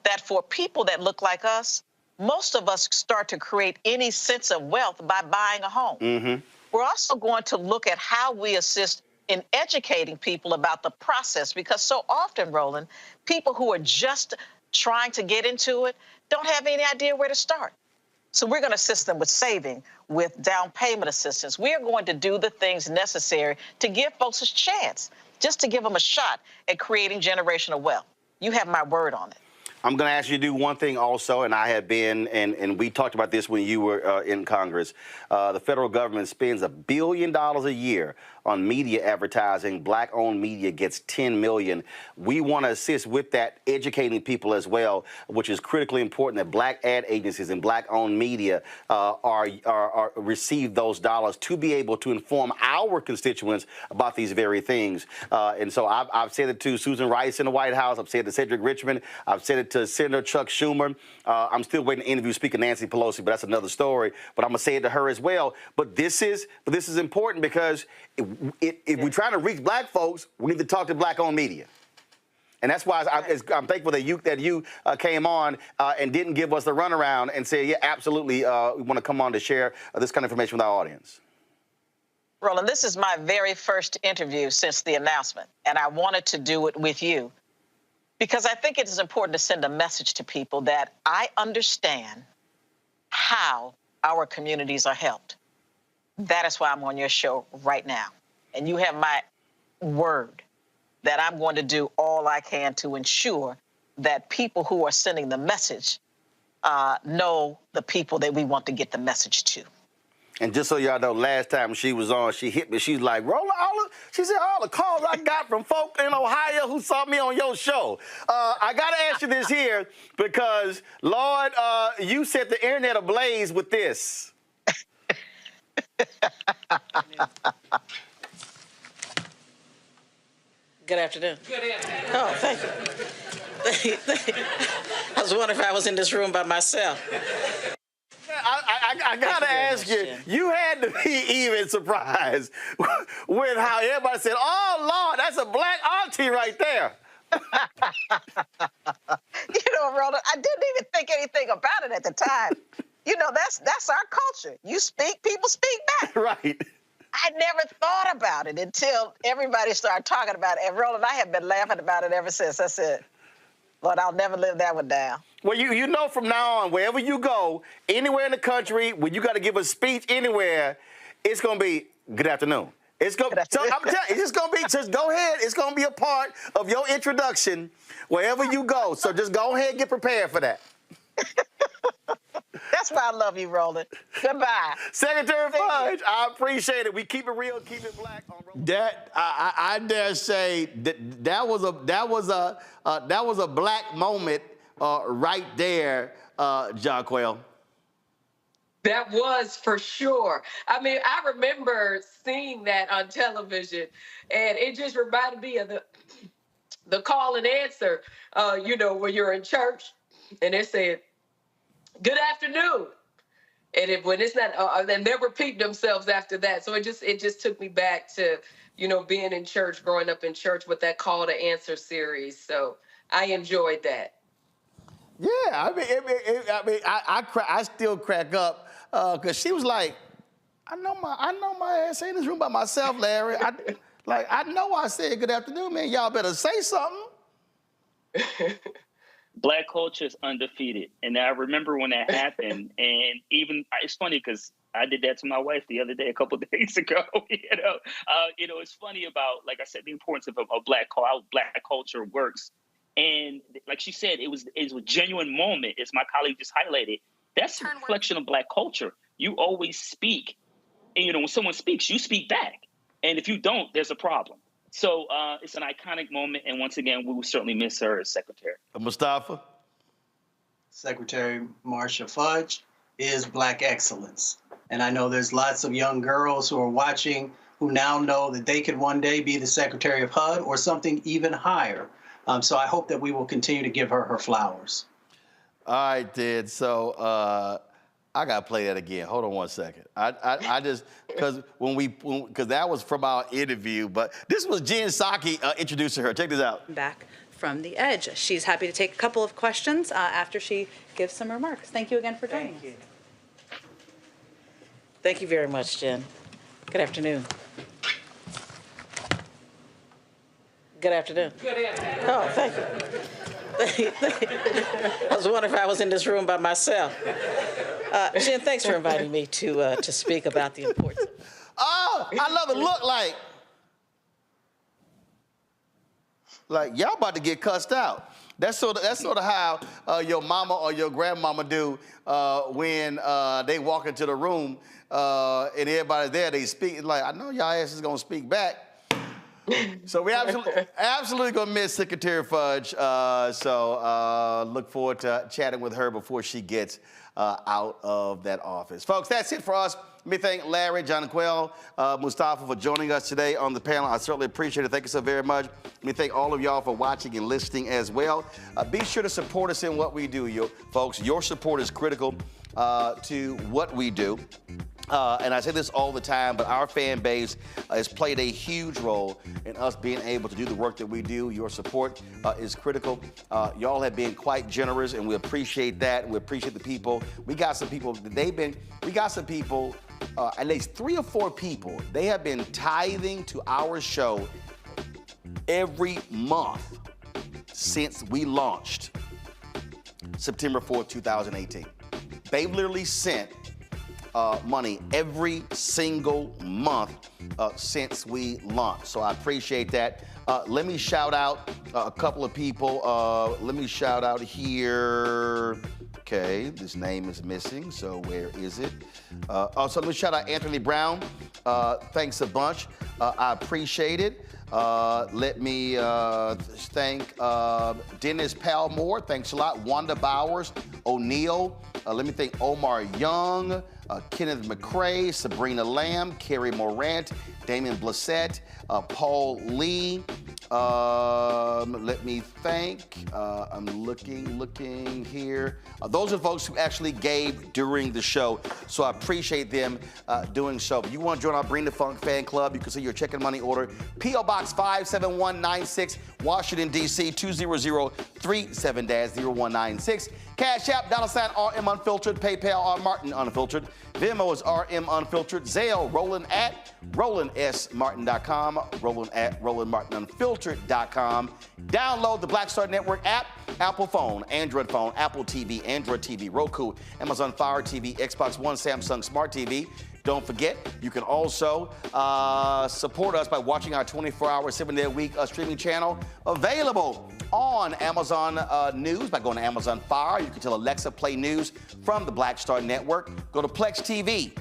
that for people that look like us, most of us start to create any sense of wealth by buying a home. Mm-hmm. We're also going to look at how we assist in educating people about the process because so often, Roland, people who are just trying to get into it don't have any idea where to start. So we're going to assist them with saving, with down payment assistance. We are going to do the things necessary to give folks a chance. just to give them a shot at creating generational wealth. You have my word on it. I'm going to ask you to do one thing also, and I have been, and we talked about this when you were in Congress. The federal government spends $1 billion a year on media advertising. Black-owned media gets $10 million. We want to assist with that, educating people as well, which is critically important that black ad agencies and black-owned media receive those dollars to be able to inform our constituents about these very things. And so I've said it to Susan Rice in the White House. I've said it to Cedric Richmond. I've said it to Senator Chuck Schumer. I'm still waiting to interview Speaker Nancy Pelosi, but that's another story. But I'm going to say it to her as well. But this is important because if we're trying to reach black folks, we need to talk to black-owned media. And that's why I'm thankful that you came on and didn't give us the runaround and say, yeah, absolutely, we want to come on to share this kind of information with our audience. Roland, this is my very first interview since the announcement, and I wanted to do it with you because I think it is important to send a message to people that I understand how our communities are helped. That is why I'm on your show right now. And you have my word that I'm going to do all I can to ensure that people who are sending the message know the people that we want to get the message to. And just so y'all know, last time she was on, she hit me. She's like, Roland, she said, all the calls I got from folk in Ohio who saw me on your show. I got to ask you this here because, Lord, you set the internet ablaze with this. Good afternoon. Good afternoon. Oh, thank you. I was wondering if I was in this room by myself. I got to ask you, you had to be even surprised with how everybody said, oh, Lord, that's a black auntie right there. You know, Roland, I didn't even think anything about it at the time. You know, that's our culture. You speak, people speak back. Right. I never thought about it until everybody started talking about it. And Roland, I have been laughing about it ever since. I said, Lord, I'll never live that one down. Well, you know from now on, wherever you go, anywhere in the country, when you got to give a speech anywhere, it's going to be good afternoon. It's going. So I'm telling you, it's just going to be. Just go ahead. It's going to be a part of your introduction wherever you go. So just go ahead and get prepared for that. That's why I love you, Roland. Goodbye. Secretary Fudge, I appreciate it. We keep it real, keep it black. That I dare say that was a black moment right there, Jaquel. That was for sure. I mean, I remember seeing that on television, and it just reminded me of the call and answer. You know, when you're in church, and they said, "Good afternoon," and when it's not, they never repeat themselves after that. So it just took me back to, you know, being in church, growing up in church with that call to answer series. So I enjoyed that. Yeah, I still crack up because she was like, I know my ass ain't in this room by myself, Larry. I know I said good afternoon, man. Y'all better say something. Black culture is undefeated. And I remember when that happened, and even, it's funny because I did that to my wife the other day, a couple of days ago. It's funny about, like I said, the importance of how black culture works. And like she said, it was a genuine moment, as my colleague just highlighted. That's a reflection of black culture. You always speak. And, when someone speaks, you speak back. And if you don't, there's a problem. So it's an iconic moment. And once again, we will certainly miss her as secretary. Mustafa? Secretary Marsha Fudge is black excellence. And I know there's lots of young girls who are watching who now know that they could one day be the Secretary of HUD or something even higher. So I hope that we will continue to give her her flowers. All right, Ted. So I got to play that again. Hold on one second. I just, because that was from our interview, but this was Jen Psaki introducing her. Check this out. Back from the edge. She's happy to take a couple of questions after she gives some remarks. Thank you again for joining us. Thank you very much, Jen. Good afternoon. Good afternoon. Good afternoon. Oh, thank you. I was wondering if I was in this room by myself. Jen, thanks for inviting me to speak about the importance. Oh, I love it. Look like. Like, y'all about to get cussed out. That's sort of how your mama or your grandmama do when they walk into the room and everybody there, they speak. Like, I know y'all ass is going to speak back. So we absolutely going to miss Secretary Fudge. So look forward to chatting with her before she gets out of that office. Folks, that's it for us. Let me thank Larry, Jonquel, Mustafa for joining us today on the panel. I certainly appreciate it. Thank you so very much. Let me thank all of y'all for watching and listening as well. Be sure to support us in what we do, folks. Your support is critical to what we do. And I say this all the time, but our fan base has played a huge role in us being able to do the work that we do. Your support is critical. Y'all have been quite generous, and we appreciate that. We appreciate the people. We got some people, at least 3 or 4 people, they have been tithing to our show every month since we launched September 4th, 2018. They've literally sent money every single month since we launched. So I appreciate that. Let me shout out a couple of people. Let me shout out here. Okay, this name is missing, so where is it? Also, let me shout out Anthony Brown. Thanks a bunch. I appreciate it. Let me thank Dennis Palmore. Thanks a lot. Wanda Bowers, O'Neill. Let me thank Omar Young, Kenneth McCrae, Sabrina Lamb, Carrie Morant, Damien Blissett, Paul Lee. Let me thank, I'm looking here. Those are folks who actually gave during the show, so I appreciate them doing so. If you want to join our Bring the Funk fan club, you can see your check and money order. P.O. Box 57196, Washington, D.C. 20037-0196. Cash App, $RM Unfiltered, PayPal, R Martin Unfiltered. Venmo is RM Unfiltered. Zelle, RolandSMartin.com, RolandMartinUnfiltered.com. Download the Black Star Network app, Apple phone, Android phone, Apple TV, Android TV, Roku, Amazon Fire TV, Xbox One, Samsung Smart TV. Don't forget, you can also support us by watching our 24-hour, 7-day-a-week streaming channel available on Amazon News by going to Amazon Fire. You can tell Alexa play news from the Black Star Network. Go to Plex TV.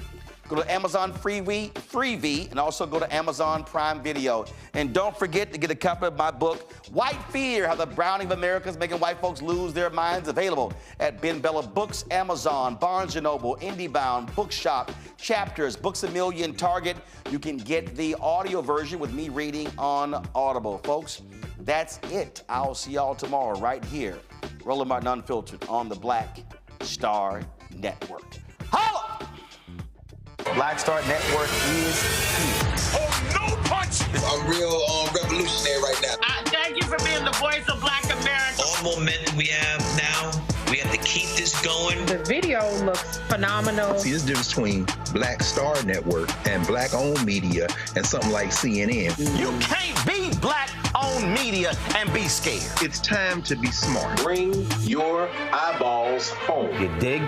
Go to Amazon Freevee, and also go to Amazon Prime Video. And don't forget to get a copy of my book, White Fear, How the Browning of America is Making White Folks Lose Their Minds, available at Ben Bella Books, Amazon, Barnes & Noble, IndieBound, Bookshop, Chapters, Books A Million, Target. You can get the audio version with me reading on Audible. Folks, that's it. I'll see y'all tomorrow right here, Roland Martin Unfiltered on the Black Star Network. Holla! Black Star Network is here. Oh, no punch! I'm real revolutionary right now. Thank you for being the voice of Black America. All momentum we have now, we have to keep this going. The video looks phenomenal. See, this difference between Black Star Network and black-owned media and something like CNN. You can't be black-owned media and be scared. It's time to be smart. Bring your eyeballs home. You dig?